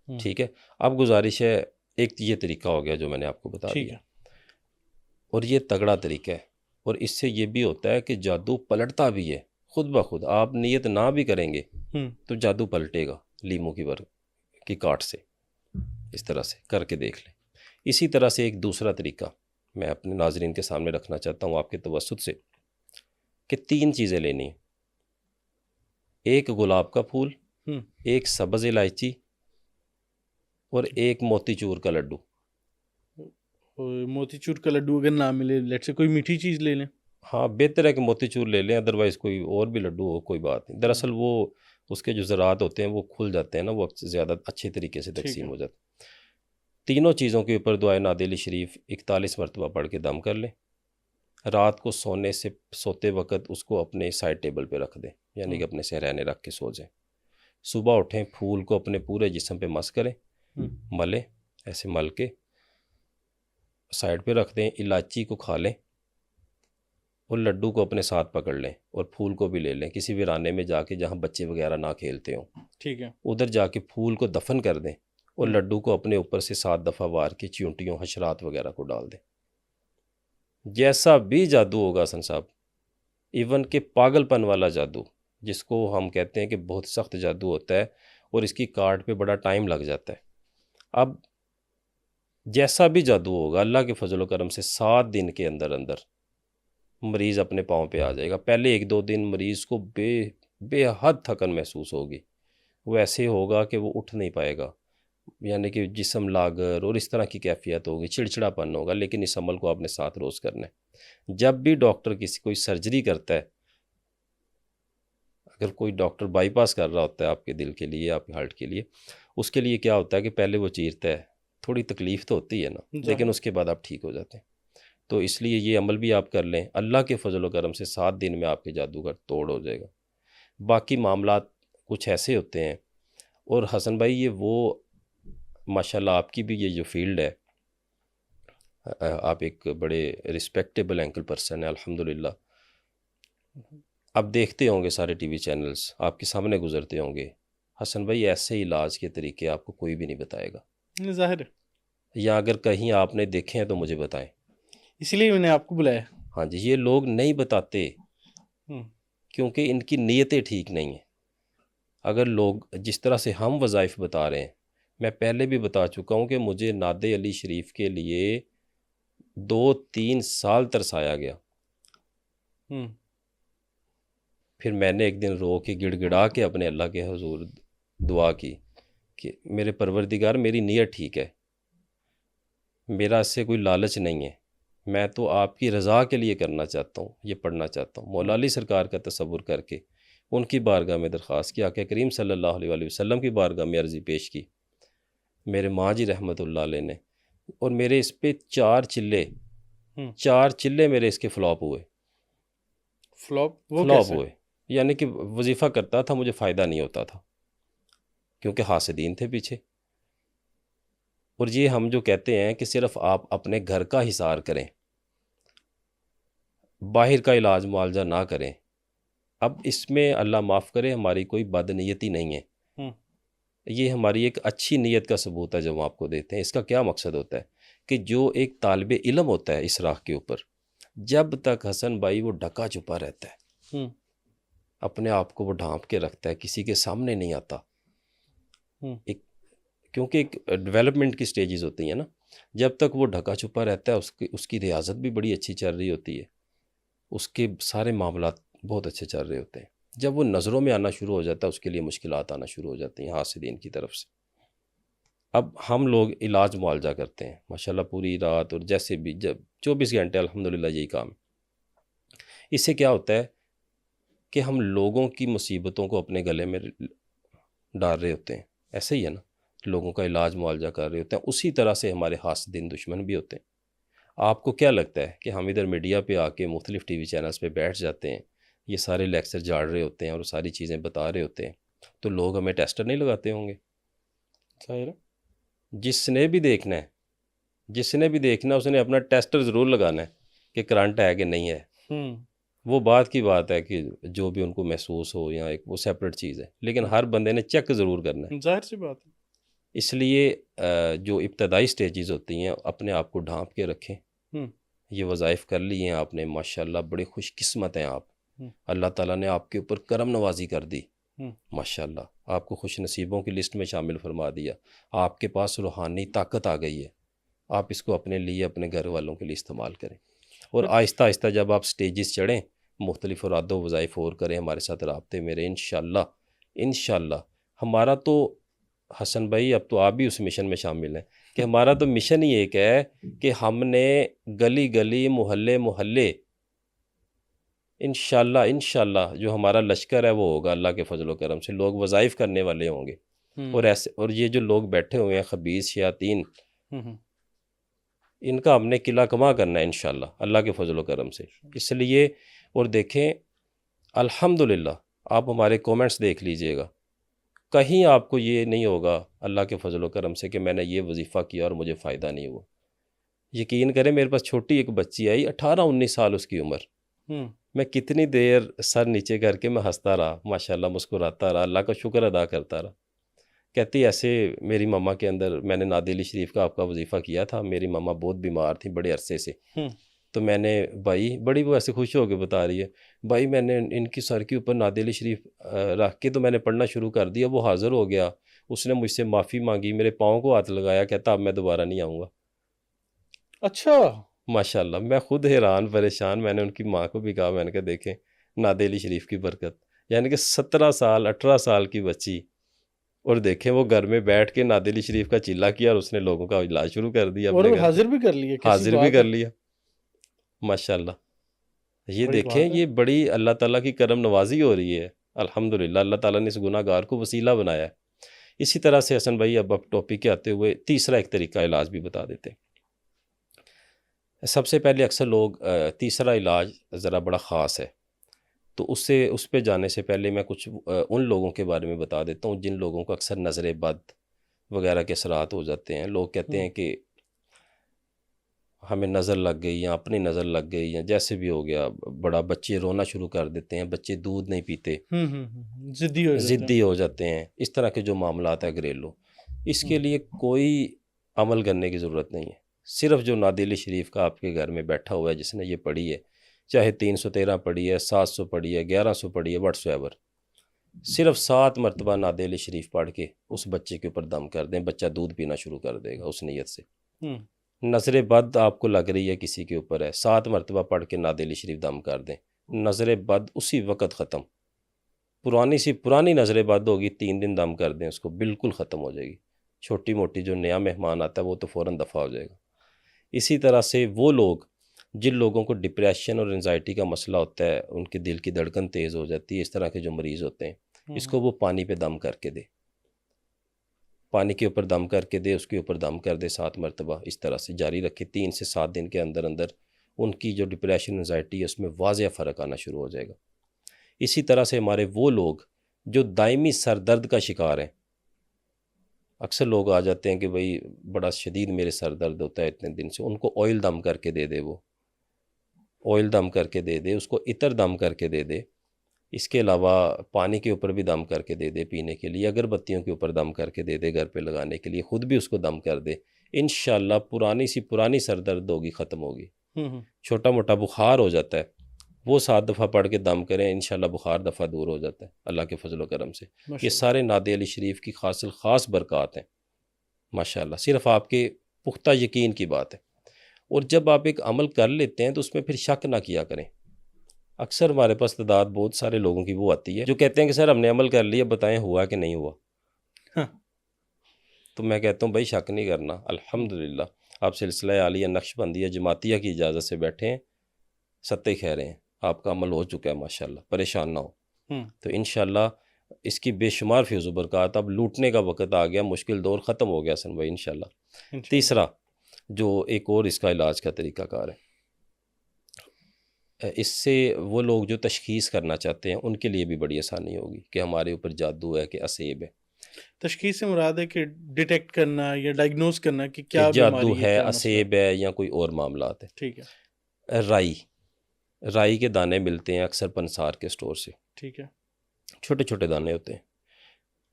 ٹھیک ہے۔ اب گزارش ہے، ایک یہ طریقہ ہو گیا جو میں نے آپ کو بتا دیا، اور یہ تگڑا طریقہ ہے، اور اس سے یہ بھی ہوتا ہے کہ جادو پلٹتا بھی ہے خود بخود۔ آپ نیت نہ بھی کریں گے تو جادو پلٹے گا لیمو کی کاٹ سے۔ اس طرح سے کر کے دیکھ لیں۔ اسی طرح سے ایک دوسرا طریقہ میں اپنے ناظرین کے سامنے رکھنا چاہتا ہوں آپ کے توسط سے، کہ 3 چیزیں لینی ہیں، ایک گلاب کا پھول، ایک سبز الائچی، اور ایک موتی چور کا لڈو۔ موتی چور کا لڈو اگر نہ ملے، لیٹ سے کوئی میٹھی چیز لے لیں؟ ہاں بہتر ہے کہ موتی چور لے لیں، ادروائز کوئی اور بھی لڈو ہو کوئی بات نہیں۔ دراصل وہ اس کے جو ذرات ہوتے ہیں وہ کھل جاتے ہیں نا، وہ زیادہ اچھے طریقے سے تقسیم ہو جاتے ہیں۔ تینوں چیزوں کے اوپر دعائے نعت علی شریف 41 مرتبہ پڑھ کے دم کر لیں۔ رات کو سوتے وقت اس کو اپنے سائڈ ٹیبل پہ رکھ دیں، یعنی کہ اپنے سہرانے رکھ کے سو جائیں۔ صبح اٹھیں، پھول کو اپنے پورے جسم پہ مس کریں، ملیں، ایسے مل کے سائڈ پہ رکھ دیں۔ الائچی کو کھا لیں اور لڈو کو اپنے ساتھ پکڑ لیں، اور پھول کو بھی لے لیں، کسی ویرانے میں جا کے جہاں بچے وغیرہ نہ کھیلتے ہوں، ٹھیک ہے، ادھر جا کے پھول کو دفن کر دیں، اور لڈو کو اپنے اوپر سے 7 دفعہ وار کے چیونٹیوں حشرات وغیرہ کو ڈال دیں۔ جیسا بھی جادو ہوگا حسن صاحب، ایون کہ پاگل پن والا جادو جس کو ہم کہتے ہیں کہ بہت سخت جادو ہوتا ہے اور اس کی کارڈ پہ بڑا ٹائم لگ جاتا ہے، اب جیسا بھی جادو ہوگا اللہ کے فضل و کرم سے 7 دن کے اندر اندر مریض اپنے پاؤں پہ آ جائے گا۔ پہلے 1-2 دن مریض کو بے حد تھکن محسوس ہوگی، وہ ایسے ہوگا کہ وہ اٹھ نہیں پائے گا، یعنی کہ جسم لاغر اور اس طرح کی کیفیت ہوگی، چڑچڑا پن ہوگا۔ لیکن اس عمل کو آپ نے 7 روز کرنا ہے۔ جب بھی ڈاکٹر کوئی سرجری کرتا ہے، اگر کوئی ڈاکٹر بائی پاس کر رہا ہوتا ہے آپ کے دل کے لیے، آپ کے ہارٹ کے لیے، اس کے لیے کیا ہوتا ہے کہ پہلے وہ چیرتا ہے، تھوڑی تکلیف تو ہوتی ہے نا، لیکن اس کے بعد آپ ٹھیک ہو جاتے ہیں۔ تو اس لیے یہ عمل بھی آپ کر لیں، اللہ کے فضل و کرم سے 7 دن میں آپ کے جادوگر توڑ ہو جائے گا۔ باقی معاملات کچھ ایسے ہوتے ہیں، اور حسن بھائی یہ وہ ماشاءاللہ آپ کی بھی یہ جو فیلڈ ہے، آپ ایک بڑے رسپیکٹیبل اینکل پرسن ہیں الحمدللہ۔ اب دیکھتے ہوں گے سارے ٹی وی چینلز، آپ کے سامنے گزرتے ہوں گے، حسن بھائی ایسے علاج کے طریقے آپ کو کوئی بھی نہیں بتائے گا، ظاہر ہے، یا اگر کہیں آپ نے دیکھے ہیں تو مجھے بتائیں، اسی لیے میں نے آپ کو بلایا۔ ہاں جی، یہ لوگ نہیں بتاتے کیونکہ ان کی نیتیں ٹھیک نہیں ہیں۔ اگر لوگ جس طرح سے ہم وظائف بتا رہے ہیں، میں پہلے بھی بتا چکا ہوں کہ مجھے نعت علی شریف کے لیے 2-3 سال ترسایا گیا، پھر میں نے ایک دن رو کے گڑ گڑا کے اپنے اللہ کے حضور دعا کی کہ میرے پروردگار میری نیت ٹھیک ہے، میرا اس سے کوئی لالچ نہیں ہے، میں تو آپ کی رضا کے لیے کرنا چاہتا ہوں، یہ پڑھنا چاہتا ہوں۔ مولا علی سرکار کا تصور کر کے ان کی بارگاہ میں درخواست کی، آقا کریم صلی اللہ علیہ وآلہ وسلم کی بارگاہ میں عرضی پیش کی، میرے ماں جی رحمۃ اللہ علیہ نے، اور میرے اس پہ 4 چلے میرے اس کے فلاپ ہوئے، فلاپ ہوئے، یعنی کہ وظیفہ کرتا تھا، مجھے فائدہ نہیں ہوتا تھا کیونکہ حاسدین تھے پیچھے۔ اور یہ ہم جو کہتے ہیں کہ صرف آپ اپنے گھر کا حصار کریں، باہر کا علاج معالجہ نہ کریں، اب اس میں اللہ معاف کرے ہماری کوئی بد نیتی نہیں ہے، یہ ہماری ایک اچھی نیت کا ثبوت ہے جو ہم آپ کو دیتے ہیں۔ اس کا کیا مقصد ہوتا ہے کہ جو ایک طالب علم ہوتا ہے اس راہ کے اوپر، جب تک حسن بھائی وہ ڈھکا چھپا رہتا ہے، اپنے آپ کو وہ ڈھانپ کے رکھتا ہے، کسی کے سامنے نہیں آتا، کیونکہ ایک ڈیولپمنٹ کی سٹیجز ہوتی ہیں نا، جب تک وہ ڈھکا چھپا رہتا ہے اس کی ریاضت بھی بڑی اچھی چل رہی ہوتی ہے، اس کے سارے معاملات بہت اچھے چل رہے ہوتے ہیں۔ جب وہ نظروں میں آنا شروع ہو جاتا ہے، اس کے لیے مشکلات آنا شروع ہو جاتی ہیں حاسدین کی طرف سے۔ اب ہم لوگ علاج معالجہ کرتے ہیں ماشاءاللہ پوری رات، اور جیسے بھی جب 24 گھنٹے الحمدللہ یہی کام ہے۔ اس سے کیا ہوتا ہے کہ ہم لوگوں کی مصیبتوں کو اپنے گلے میں ڈال رہے ہوتے ہیں، ایسے ہی ہے نا، لوگوں کا علاج معالجہ کر رہے ہوتے ہیں، اسی طرح سے ہمارے حاسدین دشمن بھی ہوتے ہیں۔ آپ کو کیا لگتا ہے کہ ہم ادھر میڈیا پہ آ کے مختلف ٹی وی چینلز پہ بیٹھ جاتے ہیں، یہ سارے لیکچر جاڑ رہے ہوتے ہیں اور ساری چیزیں بتا رہے ہوتے ہیں، تو لوگ ہمیں ٹیسٹر نہیں لگاتے ہوں گے؟ ظاہر ہے۔ جس نے بھی دیکھنا ہے اس نے اپنا ٹیسٹر ضرور لگانا ہے کہ کرنٹ ہے کہ نہیں ہے۔ وہ بات کی بات ہے کہ جو بھی ان کو محسوس ہو یا ایک وہ سیپریٹ چیز ہے، لیکن ہر بندے نے چیک ضرور کرنا ہے۔ ظاہر سی بات ہے۔ اس لیے جو ابتدائی سٹیجز ہوتی ہیں اپنے آپ کو ڈھانپ کے رکھیں۔ یہ وظائف کر لی ہیں آپ نے، ماشاءاللہ بڑے خوش قسمت ہیں آپ، اللہ تعالیٰ نے آپ کے اوپر کرم نوازی کر دی، ماشاءاللہ آپ کو خوش نصیبوں کی لسٹ میں شامل فرما دیا، آپ کے پاس روحانی طاقت آ گئی ہے، آپ اس کو اپنے لیے اپنے گھر والوں کے لیے استعمال کریں، اور آہستہ آہستہ جب آپ سٹیجز چڑھیں، مختلف اراد و وظائف اور کریں، ہمارے ساتھ رابطے میں رہیں، انشاءاللہ ہمارا تو حسن بھائی اب تو آپ بھی اس مشن میں شامل ہیں کہ ہمارا تو مشن ہی ایک ہے کہ ہم نے گلی گلی محلے انشاءاللہ جو ہمارا لشکر ہے وہ ہوگا، اللہ کے فضل و کرم سے لوگ وظائف کرنے والے ہوں گے، اور یہ جو لوگ بیٹھے ہوئے ہیں خبیث شیاطین، ان کا ہم نے قلعہ کما کرنا ہے انشاءاللہ اللہ کے فضل و کرم سے۔ اس لیے اور دیکھیں الحمدللہ آپ ہمارے کومنٹس دیکھ لیجئے گا، کہیں آپ کو یہ نہیں ہوگا اللہ کے فضل و کرم سے کہ میں نے یہ وظیفہ کیا اور مجھے فائدہ نہیں ہوا۔ یقین کریں میرے پاس چھوٹی ایک بچی آئی، 18-19 سال اس کی عمر، میں کتنی دیر سر نیچے کر کے میں ہنستا رہا، ماشاءاللہ مسکراتا رہا، اللہ کا شکر ادا کرتا رہا۔ کہتی ایسے میری ماما کے اندر میں نے نادیلی شریف کا آپ کا وظیفہ کیا تھا، میری ماما بہت بیمار تھی بڑے عرصے سے، تو میں نے بھائی بڑی وہ ایسے خوش ہو کے بتا رہی ہے، بھائی میں نے ان کی سر کے اوپر نادیلی شریف رکھ کے تو میں نے پڑھنا شروع کر دیا، وہ حاضر ہو گیا، اس نے مجھ سے معافی مانگی، میرے پاؤں کو ہاتھ لگایا، کہتا اب میں دوبارہ نہیں آؤں گا۔ اچھا ماشاءاللہ میں خود حیران پریشان، میں نے ان کی ماں کو بھی کہا، میں نے کہا دیکھیں نادیلی شریف کی برکت، یعنی کہ 17 سال 18 سال کی بچی، اور دیکھیں وہ گھر میں بیٹھ کے نادیلی شریف کا چلا کیا اور اس نے لوگوں کا علاج شروع کر دیا، اور اپنے گھر حاضر بھی کر لیا، حاضر بھی کر لیا، ماشاءاللہ۔ یہ دیکھیں یہ بڑی اللہ تعالیٰ کی کرم نوازی ہو رہی ہے، الحمدللہ اللہ تعالیٰ نے اس گناہ گار کو وسیلہ بنایا ہے۔ اسی طرح سے حسن بھائی اب ٹاپک کے آتے ہوئے تیسرا ایک طریقہ علاج بھی بتا دیتے ہیں۔ سب سے پہلے اکثر لوگ تیسرا علاج ذرا بڑا خاص ہے، تو اس پہ جانے سے پہلے میں کچھ ان لوگوں کے بارے میں بتا دیتا ہوں جن لوگوں کو اکثر نظر بد وغیرہ کے اثرات ہو جاتے ہیں۔ لوگ کہتے ہیں کہ ہمیں نظر لگ گئی یا اپنی نظر لگ گئی یا جیسے بھی ہو گیا، بڑا بچے رونا شروع کر دیتے ہیں، بچے دودھ نہیں پیتے، ضدی ہو جاتے ہیں، اس طرح کے جو معاملات ہیں گھریلو، اس کے لیے کوئی عمل کرنے کی ضرورت نہیں ہے، صرف جو نادیلی شریف کا آپ کے گھر میں بیٹھا ہوا ہے جس نے یہ پڑھی ہے، چاہے 313 پڑھی ہے، 700 پڑھی ہے، 1100 پڑھی ہے، واٹس ایور، صرف 7 مرتبہ نادیلی شریف پڑھ کے اس بچے کے اوپر دم کر دیں، بچہ دودھ پینا شروع کر دے گا اس نیت سے۔ نظر بد آپ کو لگ رہی ہے کسی کے اوپر ہے، 7 مرتبہ پڑھ کے نادیلی شریف دم کر دیں، نظر بد اسی وقت ختم، پرانی نظر بد ہوگی 3 دن دم کر دیں اس کو بالکل ختم ہو جائے گی، چھوٹی موٹی جو نیا مہمان آتا ہے وہ تو فوراً دفع ہو جائے گا۔ اسی طرح سے وہ لوگ جن لوگوں کو ڈپریشن اور انزائٹی کا مسئلہ ہوتا ہے، ان کے دل کی دھڑکن تیز ہو جاتی ہے، اس طرح کے جو مریض ہوتے ہیں اس کو وہ پانی پہ دم کر کے دے، پانی کے اوپر دم کر کے دے، اس کے اوپر دم کر دے 7 مرتبہ، اس طرح سے جاری رکھے، 3 سے 7 دن کے اندر ان کی جو ڈپریشن انزائٹی ہے اس میں واضح فرق آنا شروع ہو جائے گا۔ اسی طرح سے ہمارے وہ لوگ جو دائمی سر درد کا شکار ہیں، اکثر لوگ آ جاتے ہیں کہ بھئی بڑا شدید میرے سر درد ہوتا ہے اتنے دن سے، ان کو آئل دم کر کے دے دے، وہ آئل دم کر کے دے دے، اس کو عطر دم کر کے دے دے، اس کے علاوہ پانی کے اوپر بھی دم کر کے دے دے پینے کے لیے، اگر بتیوں کے اوپر دم کر کے دے دے گھر پہ لگانے کے لیے، خود بھی اس کو دم کر دے، انشاءاللہ پرانی سر درد ہوگی ختم ہوگی۔ چھوٹا موٹا بخار ہو جاتا ہے وہ 7 دفعہ پڑھ کے دم کریں، انشاءاللہ بخار دفعہ دور ہو جاتا ہے اللہ کے فضل و کرم سے۔ یہ سارے نادی علی شریف کی خاص برکات ہیں ماشاءاللہ، صرف آپ کے پختہ یقین کی بات ہے، اور جب آپ ایک عمل کر لیتے ہیں تو اس میں پھر شک نہ کیا کریں۔ اکثر ہمارے پاس تعداد بہت سارے لوگوں کی وہ آتی ہے جو کہتے ہیں کہ سر ہم نے عمل کر لیا، بتائیں ہوا کہ نہیں ہوا۔ تو میں کہتا ہوں بھائی شک نہیں کرنا، الحمدللہ آپ سلسلہ عالیہ نقش بندیہ جماعتیہ کی اجازت سے بیٹھے ہیں، ستے کہہ رہے ہیں، آپ کا عمل ہو چکا ہے ماشاءاللہ، پریشان نہ ہو. ہوں تو انشاءاللہ اس کی بے شمار فیض و برکات. اب لوٹنے کا وقت آ گیا، مشکل دور ختم ہو گیا حسن بھائی انشاءاللہ. انشاءاللہ. تیسرا جو ایک اور اس کا علاج کا طریقہ کار ہے، اس سے وہ لوگ جو تشخیص کرنا چاہتے ہیں ان کے لیے بھی بڑی آسانی ہوگی کہ ہمارے اوپر جادو ہے کہ اسیب ہے. تشخیص سے مراد ہے کہ ڈیٹیکٹ کرنا یا ڈائگنوز کرنا کہ کہ کیا جادو بیماری ہے، ہے، کیا مسئلہ ہے. اسیب ہے، یا کوئی اور معاملات ٹھیک ہے. ہے. رائی کے دانے ملتے ہیں اکثر پنسار کے سٹور سے، ٹھیک ہے. چھوٹے چھوٹے دانے ہوتے ہیں.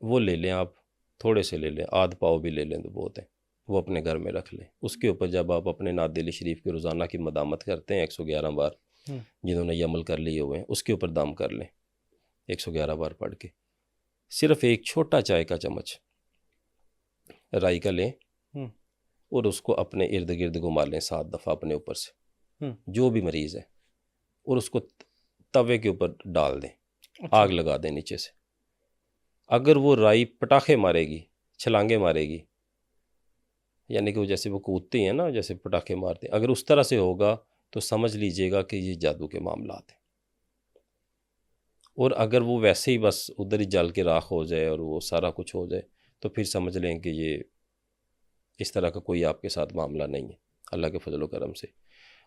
وہ لے لیں آپ، تھوڑے سے لے لیں، آدھ پاؤ بھی لے لیں تو بہت ہے. وہ اپنے گھر میں رکھ لیں. اس کے اوپر جب آپ اپنے نعت دل شریف کی روزانہ کی مدامت کرتے ہیں 111 بار، ہوں جنہوں نے یہ عمل کر لیے ہوئے ہیں اس کے اوپر دام کر لیں 111 بار پڑھ کے. صرف ایک چھوٹا چائے کا چمچ رائی کا لیں ہوں اور اس کو اپنے ارد گرد گھما لیں 7 دفعہ اپنے اوپر سے، ہوں. جو بھی مریض ہے، اور اس کو توے کے اوپر ڈال دیں، اچھا. آگ لگا دیں نیچے سے. اگر وہ رائی پٹاخے مارے گی، چھلانگیں مارے گی، یعنی کہ وہ جیسے وہ کودتے ہیں نا، جیسے پٹاخے مارتے ہیں، اگر اس طرح سے ہوگا تو سمجھ لیجئے گا کہ یہ جادو کے معاملات ہیں. اور اگر وہ ویسے ہی بس ادھر ہی جل کے راکھ ہو جائے اور وہ سارا کچھ ہو جائے تو پھر سمجھ لیں کہ یہ اس طرح کا کوئی آپ کے ساتھ معاملہ نہیں ہے اللہ کے فضل و کرم سے.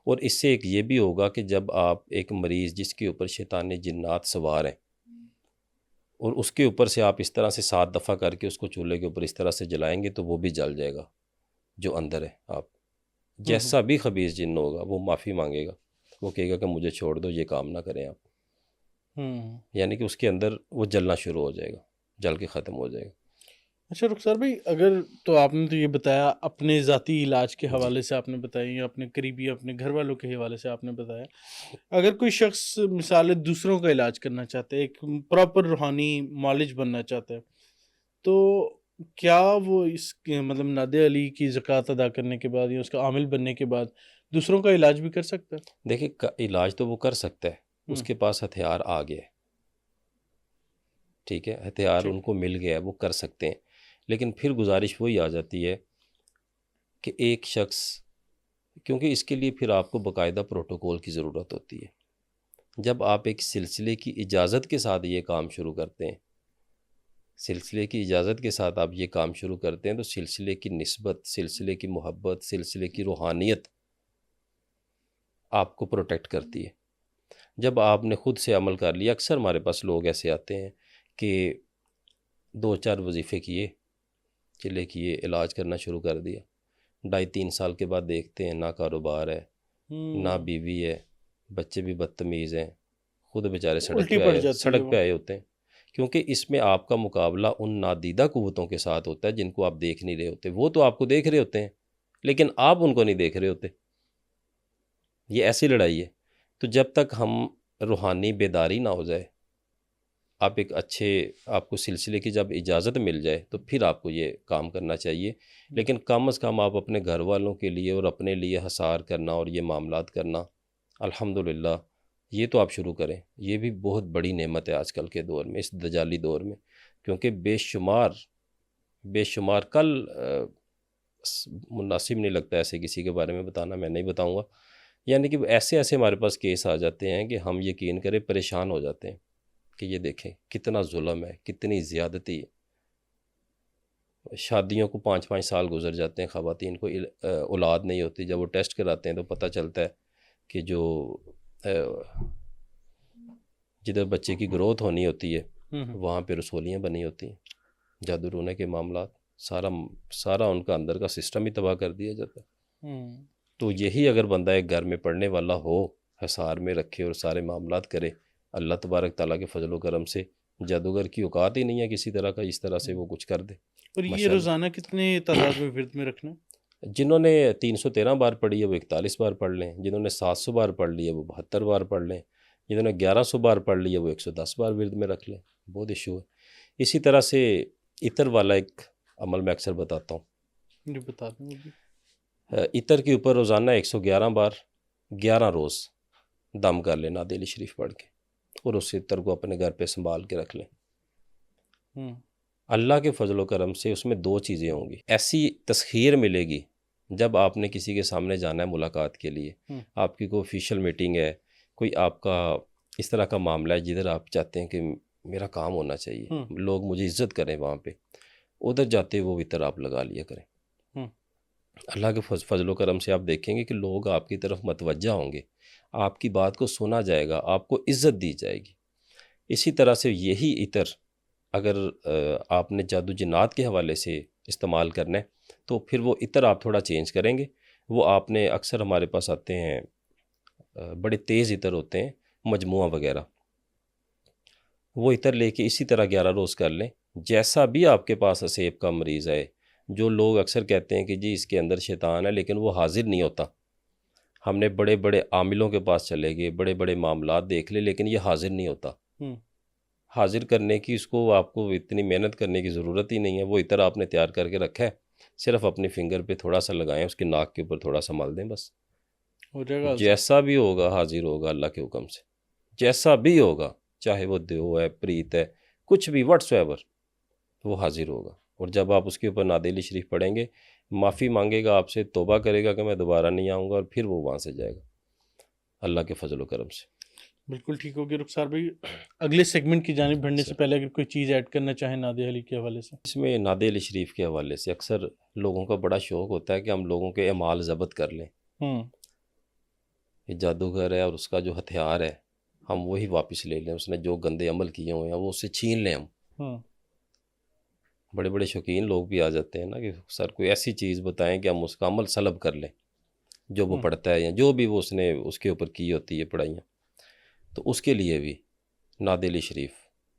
اور اس سے ایک یہ بھی ہوگا کہ جب آپ ایک مریض جس کے اوپر شیطان جنات سوار ہیں اور اس کے اوپر سے آپ اس طرح سے 7 دفعہ کر کے اس کو چولہے کے اوپر اس طرح سے جلائیں گے تو وہ بھی جل جائے گا جو اندر ہے. آپ جیسا بھی خبیث جن ہوگا وہ معافی مانگے گا، وہ کہے گا کہ مجھے چھوڑ دو، یہ کام نہ کریں آپ. یعنی کہ اس کے اندر وہ جلنا شروع ہو جائے گا، جل کے ختم ہو جائے گا. اچھا رخسار بھائی، اگر تو آپ نے تو یہ بتایا اپنے ذاتی علاج کے جی حوالے سے آپ نے بتایا، یا اپنے قریبی اپنے گھر والوں کے حوالے سے آپ نے بتایا، اگر کوئی شخص مثال دوسروں کا علاج کرنا چاہتا ہے، ایک پراپر روحانی معالج بننا چاہتا ہے، تو کیا وہ اس مطلب ناد علی کی زکوٰۃ ادا کرنے کے بعد یا اس کا عامل بننے کے بعد دوسروں کا علاج بھی کر سکتا ہے؟ دیکھیں علاج تو وہ کر سکتا ہے، اس کے پاس ہتھیار آ گیا ہے، ٹھیک ہے، ہتھیار ان کو مل گیا ہے، وہ کر سکتے ہیں. لیکن پھر گزارش وہی آ جاتی ہے کہ ایک شخص، کیونکہ اس کے لیے پھر آپ کو باقاعدہ پروٹوکول کی ضرورت ہوتی ہے. جب آپ ایک سلسلے کی اجازت کے ساتھ یہ کام شروع کرتے ہیں، سلسلے کی اجازت کے ساتھ آپ یہ کام شروع کرتے ہیں تو سلسلے کی نسبت، سلسلے کی محبت، سلسلے کی روحانیت آپ کو پروٹیکٹ کرتی ہے. جب آپ نے خود سے عمل کر لیا، اکثر ہمارے پاس لوگ ایسے آتے ہیں کہ 2-4 وظیفے کیے، چلے کیے، علاج کرنا شروع کر دیا، 2.5-3 سال کے بعد دیکھتے ہیں نہ کاروبار ہے، نہ بیوی ہے، بچے بھی بدتمیز ہیں، خود بیچارے الٹی پڑ جاتی ہے سڑک پہ آئے ہوتے ہیں. کیونکہ اس میں آپ کا مقابلہ ان نادیدہ قوتوں کے ساتھ ہوتا ہے جن کو آپ دیکھ نہیں رہے ہوتے. وہ تو آپ کو دیکھ رہے ہوتے ہیں لیکن آپ ان کو نہیں دیکھ رہے ہوتے. یہ ایسی لڑائی ہے. تو جب تک ہم روحانی بیداری نہ ہو جائے، آپ ایک اچھے، آپ کو سلسلے کی جب اجازت مل جائے تو پھر آپ کو یہ کام کرنا چاہیے. لیکن کم از کم آپ اپنے گھر والوں کے لیے اور اپنے لیے حصار کرنا اور یہ معاملات کرنا، الحمدللہ یہ تو آپ شروع کریں. یہ بھی بہت بڑی نعمت ہے آج کل کے دور میں، اس دجالی دور میں، کیونکہ بے شمار کل مناسب نہیں لگتا ایسے کسی کے بارے میں بتانا، میں نہیں بتاؤں گا. یعنی کہ ایسے ہمارے پاس کیس آ جاتے ہیں کہ ہم یقین کریں پریشان ہو جاتے ہیں کہ یہ دیکھیں کتنا ظلم ہے، کتنی زیادتی ہے. شادیوں کو 5-5 سال گزر جاتے ہیں، خواتین کو اولاد نہیں ہوتی. جب وہ ٹیسٹ کراتے ہیں تو پتہ چلتا ہے کہ جو جدھر بچے کی گروتھ ہونی ہوتی ہے وہاں پہ رسولیاں بنی ہوتی ہیں. جادو ٹونے کے معاملات، سارا ان کا اندر کا سسٹم ہی تباہ کر دیا جاتا ہے. تو یہی اگر بندہ ایک گھر میں پڑھنے والا ہو، حصار میں رکھے اور سارے معاملات کرے، اللہ تبارک تعالیٰ کے فضل و کرم سے جادوگر کی اوقات ہی نہیں ہے کسی طرح کا اس طرح سے وہ کچھ کر دے. اور یہ روزانہ کتنے تعداد میں ورد میں رکھنا؟ جنہوں نے 313 بار پڑھی ہے وہ 41 بار پڑھ لیں، جنہوں نے 700 بار پڑھ لی ہے وہ 72 بار پڑھ لیں، جنہوں نے 1100 بار پڑھ لی ہے وہ 110 بار ورد میں رکھ لیں. بہت ایشو ہے. اسی طرح سے عطر والا ایک عمل میں اکثر بتاتا ہوں. جو بتا دیں. عطر کے اوپر روزانہ 111 بار 11 روز دم کر لیں نعت علی شریف پڑھ کے، اور اس عطر کو اپنے گھر پہ سنبھال کے رکھ لیں. اللہ کے فضل و کرم سے اس میں 2 چیزیں ہوں گی. ایسی تسخیر ملے گی جب آپ نے کسی کے سامنے جانا ہے ملاقات کے لیے، آپ کی کوئی آفیشیل میٹنگ ہے، کوئی آپ کا اس طرح کا معاملہ ہے جدھر آپ چاہتے ہیں کہ میرا کام ہونا چاہیے, لوگ مجھے عزت کریں, وہاں پہ ادھر جاتے وہ وطر آپ لگا لیا کریں. اللہ کے فضل و کرم سے آپ دیکھیں گے کہ لوگ آپ کی طرف متوجہ ہوں گے, آپ کی بات کو سنا جائے گا, آپ کو عزت دی جائے گی. اسی طرح سے یہی عطر اگر آپ نے جادو جنات کے حوالے سے استعمال کرنا ہے تو پھر وہ عطر آپ تھوڑا چینج کریں گے. وہ آپ نے اکثر ہمارے پاس آتے ہیں بڑے تیز عطر ہوتے ہیں, مجموعہ وغیرہ, وہ عطر لے کے اسی طرح 11 روز کر لیں. جیسا بھی آپ کے پاس اسیب کا مریض ہے, جو لوگ اکثر کہتے ہیں کہ جی اس کے اندر شیطان ہے, لیکن وہ حاضر نہیں ہوتا. ہم نے بڑے بڑے عاملوں کے پاس چلے گئے, بڑے بڑے معاملات دیکھ لے, لیکن یہ حاضر نہیں ہوتا. حاضر کرنے کی اس کو آپ کو اتنی محنت کرنے کی ضرورت ہی نہیں ہے. وہ عطر آپ نے تیار کر کے رکھا ہے, صرف اپنی فنگر پہ تھوڑا سا لگائیں, اس کی ناک کے اوپر تھوڑا سا مل دیں, بس ہو جائے گا. جیسا بھی ہوگا حاضر ہوگا اللہ کے حکم سے. جیسا بھی ہوگا, چاہے وہ دیو ہے, پریت ہے, کچھ بھی وٹس ایور, وہ حاضر ہوگا. اور جب آپ اس کے اوپر نادیلی شریف پڑھیں گے, معافی مانگے گا آپ سے, توبہ کرے گا کہ میں دوبارہ نہیں آؤں گا, اور پھر وہ وہاں سے جائے گا اللہ کے فضل و کرم سے. بالکل ٹھیک ہوگی رخسار بھائی. اگلے سیگمنٹ کی جانب بڑھنے سے پہلے اگر کوئی چیز ایڈ کرنا چاہیں نادیہ علی کے حوالے سے. اس میں نادیہ علی شریف کے حوالے سے اکثر لوگوں کا بڑا شوق ہوتا ہے کہ ہم لوگوں کے اعمال ضبط کر لیں. یہ جادوگر ہے اور اس کا جو ہتھیار ہے ہم وہی واپس لے لیں, اس نے جو گندے عمل کیے ہوئے ہیں وہ اس سے چھین لیں ہم. بڑے بڑے شوقین لوگ بھی آ جاتے ہیں نا کہ سر کوئی ایسی چیز بتائیں کہ ہم اس کا عمل سلب کر لیں جو وہ پڑھتا ہے, یا جو بھی وہ اس نے اس کے اوپر کی ہوتی ہے پڑھائیاں. تو اس کے لیے بھی نادیہ علی شریف,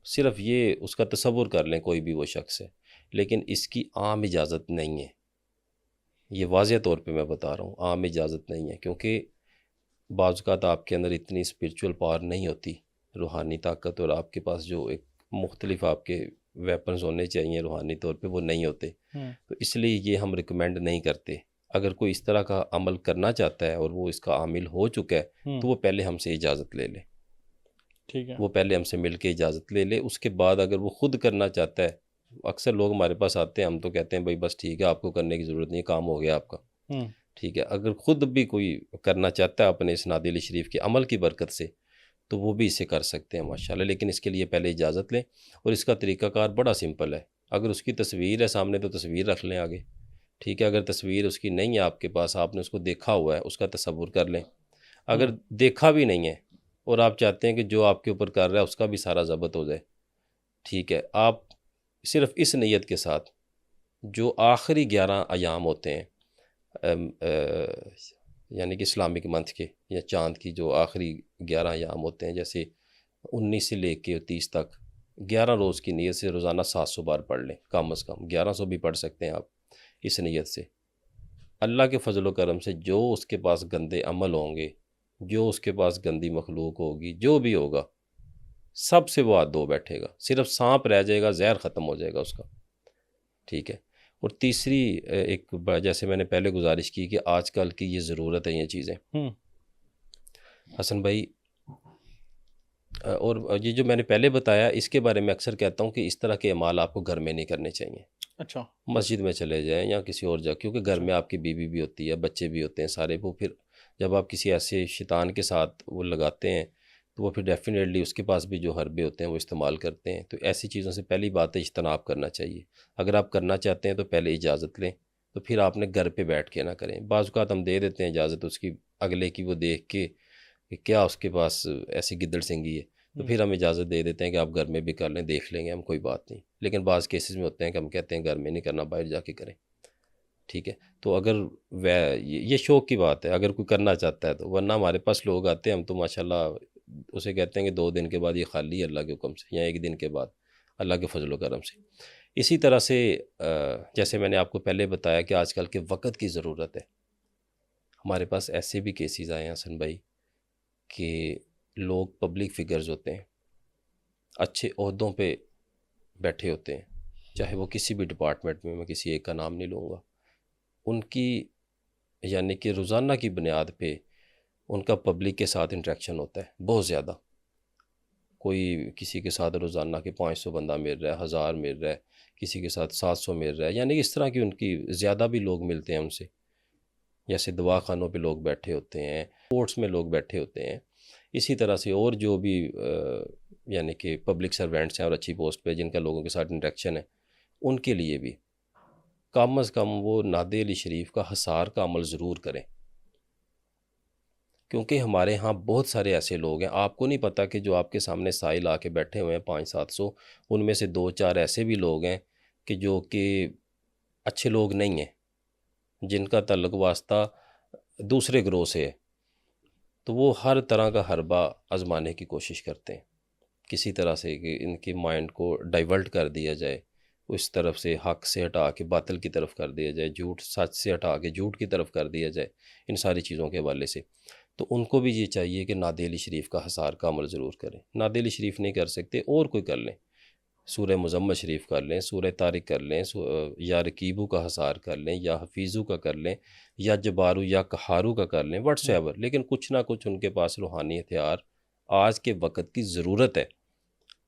صرف یہ اس کا تصور کر لیں کوئی بھی وہ شخص ہے, لیکن اس کی عام اجازت نہیں ہے. یہ واضح طور پہ میں بتا رہا ہوں, عام اجازت نہیں ہے, کیونکہ بعض اوقات آپ کے اندر اتنی اسپرچول پاور نہیں ہوتی, روحانی طاقت, اور آپ کے پاس جو ایک مختلف آپ کے ویپنز ہونے چاہیے روحانی طور پہ, وہ نہیں ہوتے. تو اس لیے یہ ہم ریکمینڈ نہیں کرتے. اگر کوئی اس طرح کا عمل کرنا چاہتا ہے اور وہ اس کا عامل ہو چکا ہے تو وہ پہلے ہم سے اجازت لے لے. ٹھیک ہے, وہ پہلے ہم سے مل کے اجازت لے لے. اس کے بعد اگر وہ خود کرنا چاہتا ہے, اکثر لوگ ہمارے پاس آتے ہیں, ہم تو کہتے ہیں بھائی بس ٹھیک ہے, آپ کو کرنے کی ضرورت نہیں, کام ہو گیا آپ کا, ٹھیک ہے. اگر خود بھی کوئی کرنا چاہتا ہے اپنے اس نادیہ علی شریف کے عمل کی برکت سے, تو وہ بھی اسے کر سکتے ہیں ماشاءاللہ, لیکن اس کے لیے پہلے اجازت لیں. اور اس کا طریقہ کار بڑا سمپل ہے. اگر اس کی تصویر ہے سامنے تو تصویر رکھ لیں آگے, ٹھیک ہے. اگر تصویر اس کی نہیں ہے آپ کے پاس, آپ نے اس کو دیکھا ہوا ہے, اس کا تصور کر لیں. اگر دیکھا بھی نہیں ہے اور آپ چاہتے ہیں کہ جو آپ کے اوپر کر رہا ہے اس کا بھی سارا ضبط ہو جائے, ٹھیک ہے, آپ صرف اس نیت کے ساتھ جو آخری 11 ایام ہوتے ہیں یعنی کہ اسلامک منتھ کے یا چاند کی جو آخری 11 ایام ہوتے ہیں, جیسے 19 سے لے کے 30 تک, 11 روز کی نیت سے روزانہ 700 بار پڑھ لیں, کم از کم 1100 بھی پڑھ سکتے ہیں آپ اس نیت سے. اللہ کے فضل و کرم سے جو اس کے پاس گندے عمل ہوں گے, جو اس کے پاس گندی مخلوق ہوگی, جو بھی ہوگا, سب سے وہ ہاتھ دھو بیٹھے گا. صرف سانپ رہ جائے گا, زہر ختم ہو جائے گا اس کا, ٹھیک ہے. اور تیسری ایک جیسے میں نے پہلے گزارش کی کہ آج کل کی یہ ضرورت ہے یہ چیزیں حسن بھائی, اور یہ جو میں نے پہلے بتایا اس کے بارے میں اکثر کہتا ہوں کہ اس طرح کے اعمال آپ کو گھر میں نہیں کرنے چاہیے. اچھا, مسجد میں چلے جائیں یا کسی اور جگہ, کیونکہ گھر میں آپ کی بیوی بھی ہوتی ہے, بچے بھی ہوتے ہیں سارے. وہ پھر جب آپ کسی ایسے شیطان کے ساتھ وہ لگاتے ہیں تو وہ پھر ڈیفینیٹلی اس کے پاس بھی جو حربے ہوتے ہیں وہ استعمال کرتے ہیں. تو ایسی چیزوں سے پہلی بات ہے اجتناب کرنا چاہیے. اگر آپ کرنا چاہتے ہیں تو پہلے اجازت لیں, تو پھر آپ نے گھر پہ بیٹھ کے نہ کریں. بعض اوقات ہم دے دیتے ہیں اجازت اس کی, اگلے کی وہ دیکھ کے کہ کیا اس کے پاس ایسی گدڑ سنگھی ہے, تو پھر ہم اجازت دے دیتے ہیں کہ آپ گھر میں بھی کر لیں, دیکھ لیں گے ہم, کوئی بات نہیں. لیکن بعض کیسز میں ہوتے ہیں کہ ہم کہتے ہیں گھر میں نہیں کرنا, باہر جا کے کریں, ٹھیک ہے. تو اگر یہ شوق کی بات ہے, اگر کوئی کرنا چاہتا ہے تو, ورنہ ہمارے پاس لوگ آتے ہیں, ہم تو ماشاءاللہ اسے کہتے ہیں کہ 2 دن کے بعد یہ خالی ہے اللہ کے حکم سے, یا 1 دن کے بعد اللہ کے فضل و کرم سے. اسی طرح سے جیسے میں نے آپ کو پہلے بتایا کہ آج کل کے وقت کی ضرورت ہے. ہمارے پاس ایسے بھی کیسز آئے ہیں حسن بھائی کہ لوگ پبلک فگرز ہوتے ہیں, اچھے عہدوں پہ بیٹھے ہوتے ہیں, چاہے وہ کسی بھی ڈپارٹمنٹ میں کسی ایک کا نام نہیں لوں گا, ان کی یعنی کہ روزانہ کی بنیاد پہ ان کا پبلک کے ساتھ انٹریکشن ہوتا ہے بہت زیادہ. کوئی کسی کے ساتھ روزانہ کے 500 بندہ مل رہا ہے, 1000 مل رہا ہے, کسی کے ساتھ 700 مل رہا ہے, یعنی اس طرح کی ان کی زیادہ بھی لوگ ملتے ہیں ان سے. جیسے دواخانوں پہ لوگ بیٹھے ہوتے ہیں, کورٹس میں لوگ بیٹھے ہوتے ہیں, اسی طرح سے اور جو بھی یعنی کہ پبلک سروینٹس ہیں اور اچھی پوسٹ پہ جن کا لوگوں کے ساتھ انٹریکشن ہے، ان کے لیے بھی کم از کم وہ ناد علی شریف کا حصار کا عمل ضرور کریں، کیونکہ ہمارے ہاں بہت سارے ایسے لوگ ہیں، آپ کو نہیں پتہ کہ جو آپ کے سامنے سائل آ کے بیٹھے ہوئے ہیں 500-700، ان میں سے 2-4 ایسے بھی لوگ ہیں کہ جو کہ اچھے لوگ نہیں ہیں، جن کا تعلق واسطہ دوسرے گروہ سے ہے، تو وہ ہر طرح کا حربہ آزمانے کی کوشش کرتے ہیں کسی طرح سے کہ ان کے مائنڈ کو ڈائیورٹ کر دیا جائے، اس طرف سے حق سے ہٹا کے باطل کی طرف کر دیا جائے، جھوٹ سچ سے ہٹا کے جھوٹ کی طرف کر دیا جائے، ان ساری چیزوں کے حوالے سے۔ تو ان کو بھی یہ چاہیے کہ ناد علی شریف کا حصار کا عمل ضرور کریں۔ ناد علی شریف نہیں کر سکتے اور کوئی کر لیں، سورہ مزمل شریف کر لیں، سورہ طارق کر لیں، یا رقیبو کا حصار کر لیں، یا حفیظو کا کر لیں، یا جبارو یا قہارو کا کر لیں، واٹس ایور، لیکن کچھ نہ کچھ ان کے پاس روحانی ہتھیار آج کے وقت کی ضرورت ہے،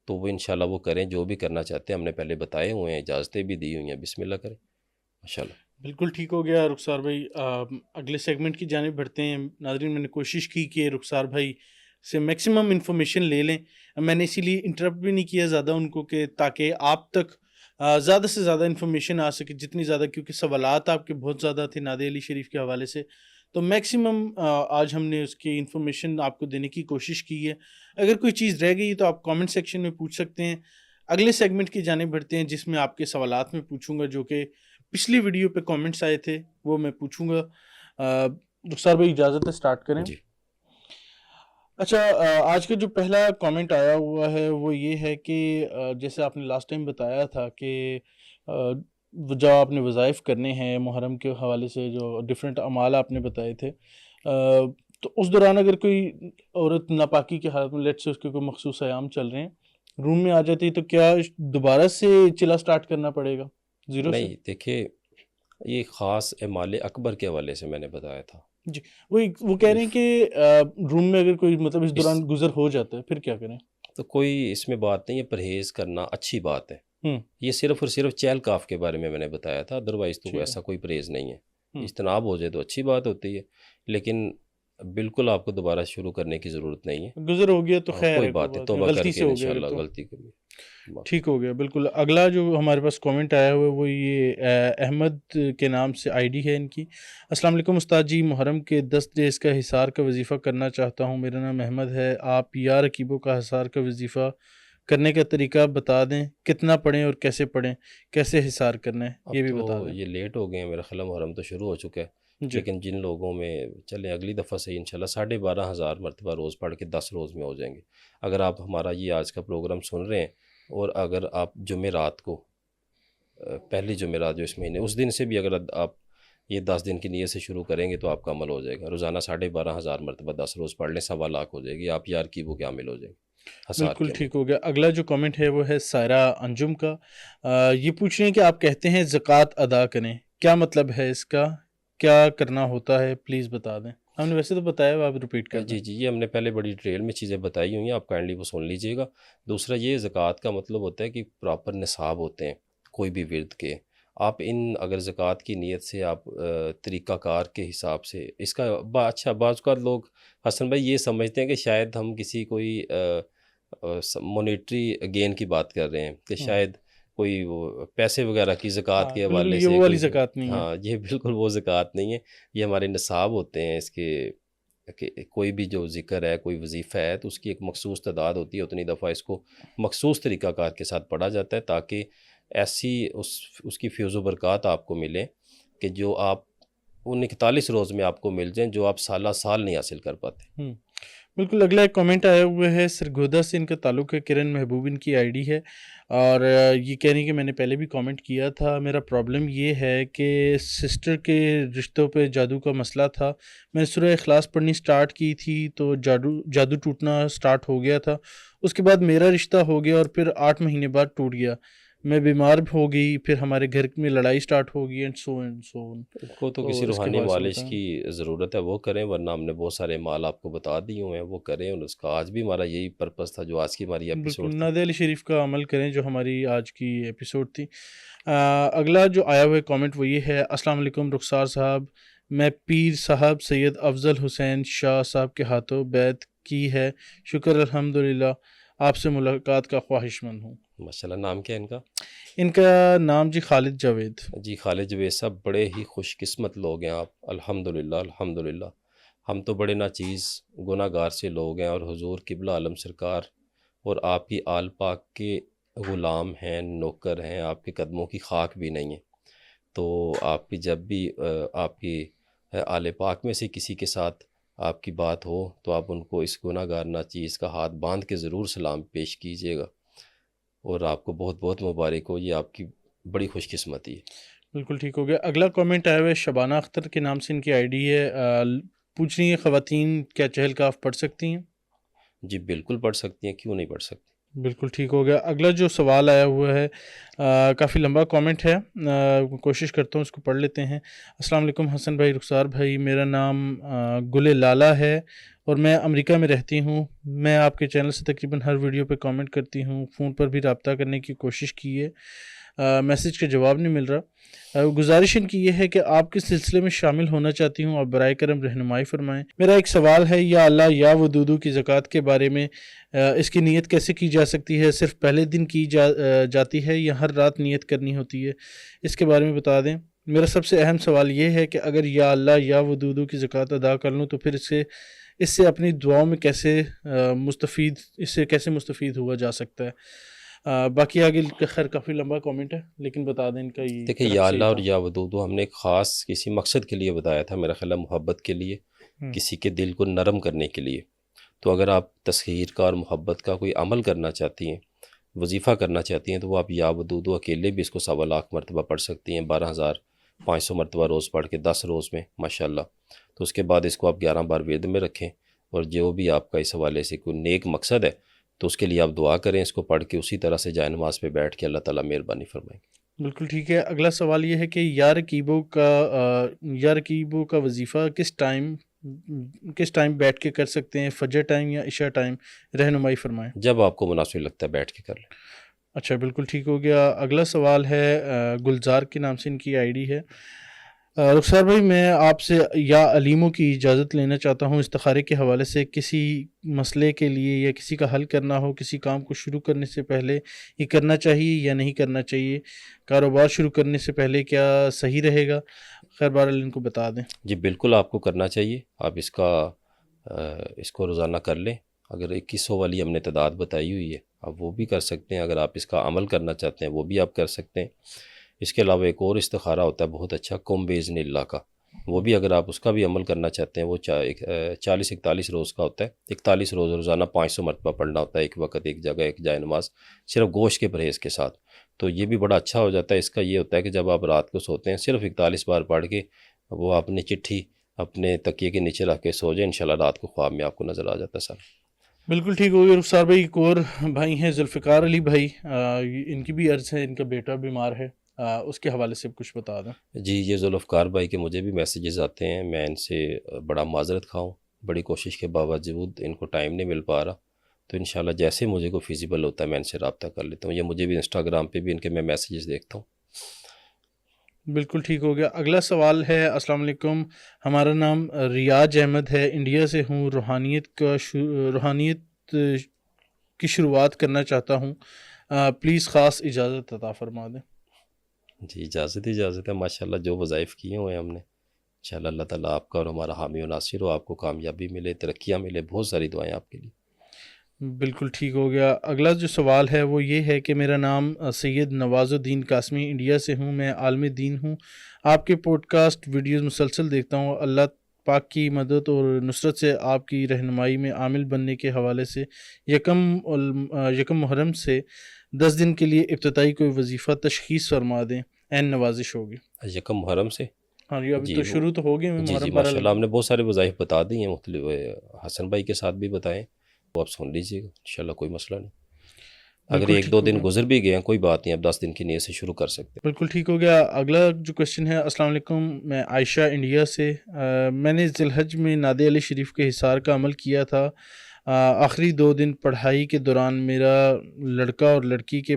تو وہ انشاءاللہ وہ کریں جو بھی کرنا چاہتے ہیں۔ ہم نے پہلے بتائے ہوئے ہیں، اجازتیں بھی دی ہوئی ہیں، بسم اللہ کریں ماشاءاللہ۔ بالکل ٹھیک ہو گیا رخسار بھائی، اگلے سیگمنٹ کی جانب بڑھتے ہیں۔ ناظرین، میں نے کوشش کی کہ رخسار بھائی سے میکسیمم انفارمیشن لے لیں، میں نے اسی لیے انٹرپٹ بھی نہیں کیا زیادہ ان کو، کہ تاکہ آپ تک زیادہ سے زیادہ انفارمیشن آ سکے، جتنی زیادہ، کیونکہ سوالات آپ کے بہت زیادہ تھے ناد علی شریف کے حوالے سے، تو میکسیمم آج ہم نے اس کی انفارمیشن آپ کو دینے کی کوشش کی ہے۔ اگر کوئی چیز رہ گئی تو آپ کامنٹ سیکشن میں پوچھ سکتے ہیں۔ اگلے سیگمنٹ کی جانب بڑھتے ہیں، جس میں آپ کے سوالات میں پوچھوں گا، جو کہ پچھلی ویڈیو پہ کامنٹس آئے تھے، وہ میں پوچھوں گا۔ رخسار بھائی اجازت ہے اسٹارٹ کریں؟ جی اچھا، آج کا جو پہلا کامنٹ آیا ہوا ہے وہ یہ ہے کہ جیسے آپ نے لاسٹ ٹائم بتایا تھا کہ جو آپ نے وظائف کرنے ہیں محرم کے حوالے سے، جو ڈفرینٹ اعمال آپ نے بتائے تھے، تو اس دوران اگر کوئی عورت ناپاکی کے حالت میں، لیٹ سے اس کے کوئی مخصوص ایام چل رہے ہیں، روم میں آ جاتی ہے، تو کیا دوبارہ سے چلا سٹارٹ کرنا پڑے گا زیرو سے؟ نہیں، دیکھیے یہ خاص اعمال اکبر کے حوالے سے میں نے بتایا تھا۔ جی، وہ کہہ رہے ہیں کہ روم میں اگر کوئی مطلب اس دوران گزر ہو جاتا ہے پھر کیا کریں؟ تو کوئی اس میں بات نہیں ہے، پرہیز کرنا اچھی بات ہے، ہوں، یہ صرف اور صرف چہل کاف کے بارے میں نے بتایا تھا، ادروائز تو ٹھیک ہے، ایسا کوئی پرہیز نہیں ہے۔ ہوں، اجتناب ہو جائے تو اچھی بات ہوتی ہے، لیکن بالکل آپ کو دوبارہ شروع کرنے کی ضرورت نہیں ہے۔ گزر ہو گیا تو خیر کوئی ہے، بات ہے، نہیں، توبہ کر غلطی کے سے ہو گیا اگر انشاءاللہ تو غلطی کبھی ٹھیک ہو گیا۔ بالکل، اگلا جو ہمارے پاس کامنٹ آیا ہوا ہے وہ یہ احمد کے نام سے آئی ڈی ہے ان کی۔ السلام علیکم استاد جی، محرم کے 10 ڈیز کا حصار کا وظیفہ کرنا چاہتا ہوں، میرا نام احمد ہے، آپ یا رکیبوں کا حصار کا وظیفہ کرنے کا طریقہ بتا دیں، کتنا پڑھیں اور کیسے پڑھیں، کیسے حصار کرنا ہے اب یہ بھی تو بتا دیں۔ یہ لیٹ ہو گئے ہیں، میرا خیال ہے محرم تو شروع ہو چکا ہے، جی، لیکن جن لوگوں میں چلیں اگلی دفعہ سے انشاءاللہ 12,500 مرتبہ روز پڑھ کے 10 روز میں ہو جائیں گے۔ اگر آپ ہمارا یہ آج کا پروگرام سن رہے ہیں اور اگر آپ جمعرات کو پہلی جمعرات جو اس مہینے، اس دن سے بھی اگر آپ یہ 10 دن کی نیت سے شروع کریں گے تو آپ کا عمل ہو جائے گا، روزانہ 12,500 مرتبہ 10 روز پڑھ لیں، 1.25 ہو جائے گی، آپ یار کی وہ کیا عامل ہو جائیں گے، حصار بالکل کے عمل۔ ٹھیک ہو گیا۔ اگلا جو کامنٹ ہے وہ ہے سائرہ انجم کا، یہ پوچھ رہے ہیں کہ آپ کہتے ہیں زکوٰۃ ادا کریں، کیا مطلب ہے اس کا، کیا کرنا ہوتا ہے، پلیز بتا دیں۔ ہم نے ویسے تو بتایا ہوا، آپ ریپیٹ کر دیں۔ جی یہ ہم نے پہلے بڑی ڈیٹیل میں چیزیں بتائی ہوئی ہیں، آپ کائنڈلی وہ سن لیجئے گا۔ دوسرا یہ زکوٰۃ کا مطلب ہوتا ہے کہ پراپر نصاب ہوتے ہیں کوئی بھی ورد کے، آپ ان اگر زکوٰۃ کی نیت سے آپ طریقہ کار کے حساب سے اس کا اچھا، بعض اوقات لوگ حسن بھائی یہ سمجھتے ہیں کہ شاید ہم کسی کوئی مونیٹری گین کی بات کر رہے ہیں، کہ شاید کوئی وہ پیسے وغیرہ کی زکوٰۃ ہاں کے بالکل، حوالے یہ سے وہ والی کوئی، زکوٰۃ نہیں ہے۔ ہاں یہ بالکل وہ زکوٰۃ نہیں ہے، یہ ہمارے نصاب ہوتے ہیں اس کے، کہ کوئی بھی جو ذکر ہے، کوئی وظیفہ ہے تو اس کی ایک مخصوص تعداد ہوتی ہے، اتنی دفعہ اس کو مخصوص طریقہ کار کے ساتھ پڑھا جاتا ہے تاکہ ایسی اس کی فیض و برکات آپ کو ملے کہ جو آپ ان 41 روز میں آپ کو مل جائیں، جو آپ سالہ سال نہیں حاصل کر پاتے۔ بالکل، اگلا ایک کامنٹ آیا ہوا ہے سرگودا سے، ان کا تعلق ہے، کرن محبوب ان کی آئی ڈی ہے، اور یہ کہہ رہی ہیں کہ میں نے پہلے بھی کامنٹ کیا تھا، میرا پرابلم یہ ہے کہ سسٹر کے رشتوں پہ جادو کا مسئلہ تھا، میں نے سورہ اخلاص پڑھنی سٹارٹ کی تھی تو جادو ٹوٹنا سٹارٹ ہو گیا تھا، اس کے بعد میرا رشتہ ہو گیا اور پھر 8 مہینے بعد ٹوٹ گیا، میں بیمار ہو گئی، پھر ہمارے گھر میں لڑائی سٹارٹ ہو گئی، اینڈ سو ان کو تو کسی اس کے روحانی حوالے سے معالج بتائیں۔ کی ضرورت ہے، وہ کریں، ورنہ ہم نے بہت سارے مال آپ کو بتا دیے ہوئے ہیں، وہ کریں، اور اس کا آج بھی ہمارا یہی پرپس تھا جو آج کی ہماری ایپیسوڈ بالکل، تھی۔ ناد علی شریف کا عمل کریں جو ہماری آج کی ایپیسوڈ تھی۔ اگلا جو آیا ہوا کامنٹ وہ یہ ہے، السلام علیکم رخسار صاحب، میں پیر صاحب سید افضل حسین شاہ صاحب کے ہاتھوں بیعت کی ہے. شکر الحمدللہ، آپ سے ملاقات کا خواہش مند ہوں. ماشاءاللہ. نام کیا ہے ان کا؟ ان کا نام جی خالد جاوید. جی خالد جوید صاحب، بڑے ہی خوش قسمت لوگ ہیں آپ. الحمدللہ الحمدللہ. ہم تو بڑے ناچیز گناہ گار سے لوگ ہیں، اور حضور قبلہ عالم سرکار اور آپ کی آل پاک کے غلام ہیں، نوکر ہیں، آپ کے قدموں کی خاک بھی نہیں ہے. تو آپ کی جب بھی آپ کی آل پاک میں سے کسی کے ساتھ آپ کی بات ہو تو آپ ان کو اس گناہ گار ناچیز کا ہاتھ باندھ کے ضرور سلام پیش کیجیے گا، اور آپ کو بہت بہت مبارک ہو. یہ آپ کی بڑی خوش قسمتی ہے. بالکل ٹھیک ہو گیا. اگلا کامنٹ آیا ہوا ہے شبانہ اختر کے نام سے ان کی آئی ڈی ہے. پوچھ رہی ہیں خواتین کیا چہل کاف پڑھ سکتی ہیں؟ جی بالکل پڑھ سکتی ہیں، کیوں نہیں پڑھ سکتی. بالکل ٹھیک ہو گیا. اگلا جو سوال آیا ہوا ہے کافی لمبا کامنٹ ہے، کوشش کرتا ہوں اس کو پڑھ لیتے ہیں. السلام علیکم حسن بھائی، رخسار بھائی، میرا نام گل لالا ہے اور میں امریکہ میں رہتی ہوں. میں آپ کے چینل سے تقریباً ہر ویڈیو پہ کامنٹ کرتی ہوں، فون پر بھی رابطہ کرنے کی کوشش کی ہے، میسیج کا جواب نہیں مل رہا. گزارش ان کی یہ ہے کہ آپ کس سلسلے میں شامل ہونا چاہتی ہوں، آپ برائے کرم رہنمائی فرمائیں. میرا ایک سوال ہے، یا اللہ یا ودودو کی زکوٰۃ کے بارے میں، اس کی نیت کیسے کی جا سکتی ہے؟ صرف پہلے دن کی جاتی ہے یا ہر رات نیت کرنی ہوتی ہے؟ اس کے بارے میں بتا دیں. میرا سب سے اہم سوال یہ ہے کہ اگر یا اللہ یا ودودو کی زکوٰۃ ادا کر لوں تو پھر اس سے اپنی دعاؤں میں کیسے مستفید ہوا جا سکتا ہے. باقی آگے خیر کافی لمبا کامنٹ ہے، لیکن بتا دیں ان کا یہ دیکھیں، طرف یا سے اللہ اور تھا. یا ودودو ہم نے ایک خاص کسی مقصد کے لیے بتایا تھا، میرا خیال ہے محبت کے لیے، کسی کے دل کو نرم کرنے کے لیے. تو اگر آپ تسخیر کا اور محبت کا کوئی عمل کرنا چاہتی ہیں، وظیفہ کرنا چاہتی ہیں، تو وہ آپ یا ودودو اکیلے بھی اس کو 1.25 مرتبہ پڑھ سکتی ہیں. 12,500 مرتبہ روز پڑھ کے 10 روز میں ماشاءاللہ. تو اس کے بعد اس کو آپ 11 بار ورد میں رکھیں، اور جو بھی آپ کا اس حوالے سے کوئی نیک مقصد ہے تو اس کے لیے آپ دعا کریں. اس کو پڑھ کے اسی طرح سے جائے نماز پہ بیٹھ کے اللہ تعالیٰ مہربانی فرمائیں. بالکل ٹھیک ہے. اگلا سوال یہ ہے کہ یا رکیبو کا وظیفہ کس ٹائم بیٹھ کے کر سکتے ہیں، فجر ٹائم یا عشاء ٹائم؟ رہنمائی فرمائیں. جب آپ کو مناسب لگتا ہے بیٹھ کے کر لیں. اچھا بالکل ٹھیک ہو گیا. اگلا سوال ہے گلزار کے نام سے ان کی آئی ڈی ہے. رخسار بھائی، میں آپ سے یا علیموں کی اجازت لینا چاہتا ہوں استخارے کے حوالے سے. کسی مسئلے کے لیے یا کسی کا حل کرنا ہو، کسی کام کو شروع کرنے سے پہلے یہ کرنا چاہیے یا نہیں کرنا چاہیے؟ کاروبار شروع کرنے سے پہلے کیا صحیح رہے گا؟ خیر بہرحال ان کو بتا دیں. جی بالکل آپ کو کرنا چاہیے. آپ اس کو روزانہ کر لیں. اگر 2100 والی ہم نے تعداد بتائی ہوئی ہے، آپ وہ بھی کر سکتے ہیں. اگر آپ اس کا عمل کرنا چاہتے ہیں وہ بھی آپ کر سکتے ہیں. اس کے علاوہ ایک اور استخارہ ہوتا ہے بہت اچھا، قم باذن اللہ کا. وہ بھی اگر آپ اس کا بھی عمل کرنا چاہتے ہیں، وہ 40-41 روز کا ہوتا ہے. 41 روز روزانہ 500 مرتبہ پڑھنا ہوتا ہے، ایک وقت ایک جگہ ایک جائے نماز، صرف گوشت کے پرہیز کے ساتھ. تو یہ بھی بڑا اچھا ہو جاتا ہے. اس کا یہ ہوتا ہے کہ جب آپ رات کو سوتے ہیں صرف 41 بار پڑھ کے وہ اپنی چٹھی اپنے تکیے کے نیچے رکھ کے سو جائیں، انشاءاللہ رات کو خواب میں آپ کو نظر آ جاتا ہے سر. بالکل ٹھیک ہو گیا. رخسار بھائی، ایک اور بھائی ہیں ذوالفقار علی بھائی، ان کی بھی عرض ہے، ان کا بیٹا بیمار ہے، اس کے حوالے سے کچھ بتا دیں. جی یہ ذوالفقار بھائی کے مجھے بھی میسیجز آتے ہیں، میں ان سے بڑا معذرت خواہ ہوں. بڑی کوشش کے باوجود ان کو ٹائم نہیں مل پا رہا. تو انشاءاللہ جیسے مجھے کو فیزیبل ہوتا ہے میں ان سے رابطہ کر لیتا ہوں. یہ مجھے بھی انسٹاگرام پہ بھی ان کے میں میسیجز دیکھتا ہوں. بالکل ٹھیک ہو گیا. اگلا سوال ہے، السلام علیکم، ہمارا نام ریاض احمد ہے، انڈیا سے ہوں، روحانیت کی شروعات کرنا چاہتا ہوں، پلیز خاص اجازت عطا فرما دیں. جی اجازت ہے. ماشاءاللہ جو وظائف کیے ہوئے ہیں ہم نے، انشاءاللہ اللہ تعالیٰ آپ کا اور ہمارا حامی و ناصر ہو، آپ کو کامیابی ملے، ترقیاں ملے. بہت ساری دعائیں آپ کے لیے. بالکل ٹھیک ہو گیا. اگلا جو سوال ہے وہ یہ ہے کہ میرا نام سید نواز الدین قاسمی، انڈیا سے ہوں، میں عالم دین ہوں، آپ کے پوڈ کاسٹ ویڈیوز مسلسل دیکھتا ہوں. اللہ پاک کی مدد اور نصرت سے آپ کی رہنمائی میں عامل بننے کے حوالے سے یکم محرم سے 10 دن کے لیے ابتدائی کوئی وظیفہ تشخیص فرما دیں، این نوازش ہوگی. یکم محرم سے؟ ہاں جی، ابھی جی تو شروع تو ہو گئے جی محرم ماشاءاللہ ہم نے بہت سارے وظائف بتا دی ہیں مختلف. حسن بھائی کے ساتھ بھی بتائیں، وہ آپ سن لیجیے گا، انشاءاللہ کوئی مسئلہ نہیں. اگر بالکل 1-2 ٹھیک دن ہوگا. گزر بھی گئے ہیں کوئی بات نہیں، اب 10 دن کی نیت سے شروع کر سکتے ہیں. بالکل ٹھیک ہو گیا. اگلا جو کوشچن ہے، السلام علیکم، میں عائشہ انڈیا سے، میں نے ذی الحج میں نادی علی شریف کے حصار کا عمل کیا تھا. آخری 2 دن پڑھائی کے دوران میرا لڑکا اور لڑکی کے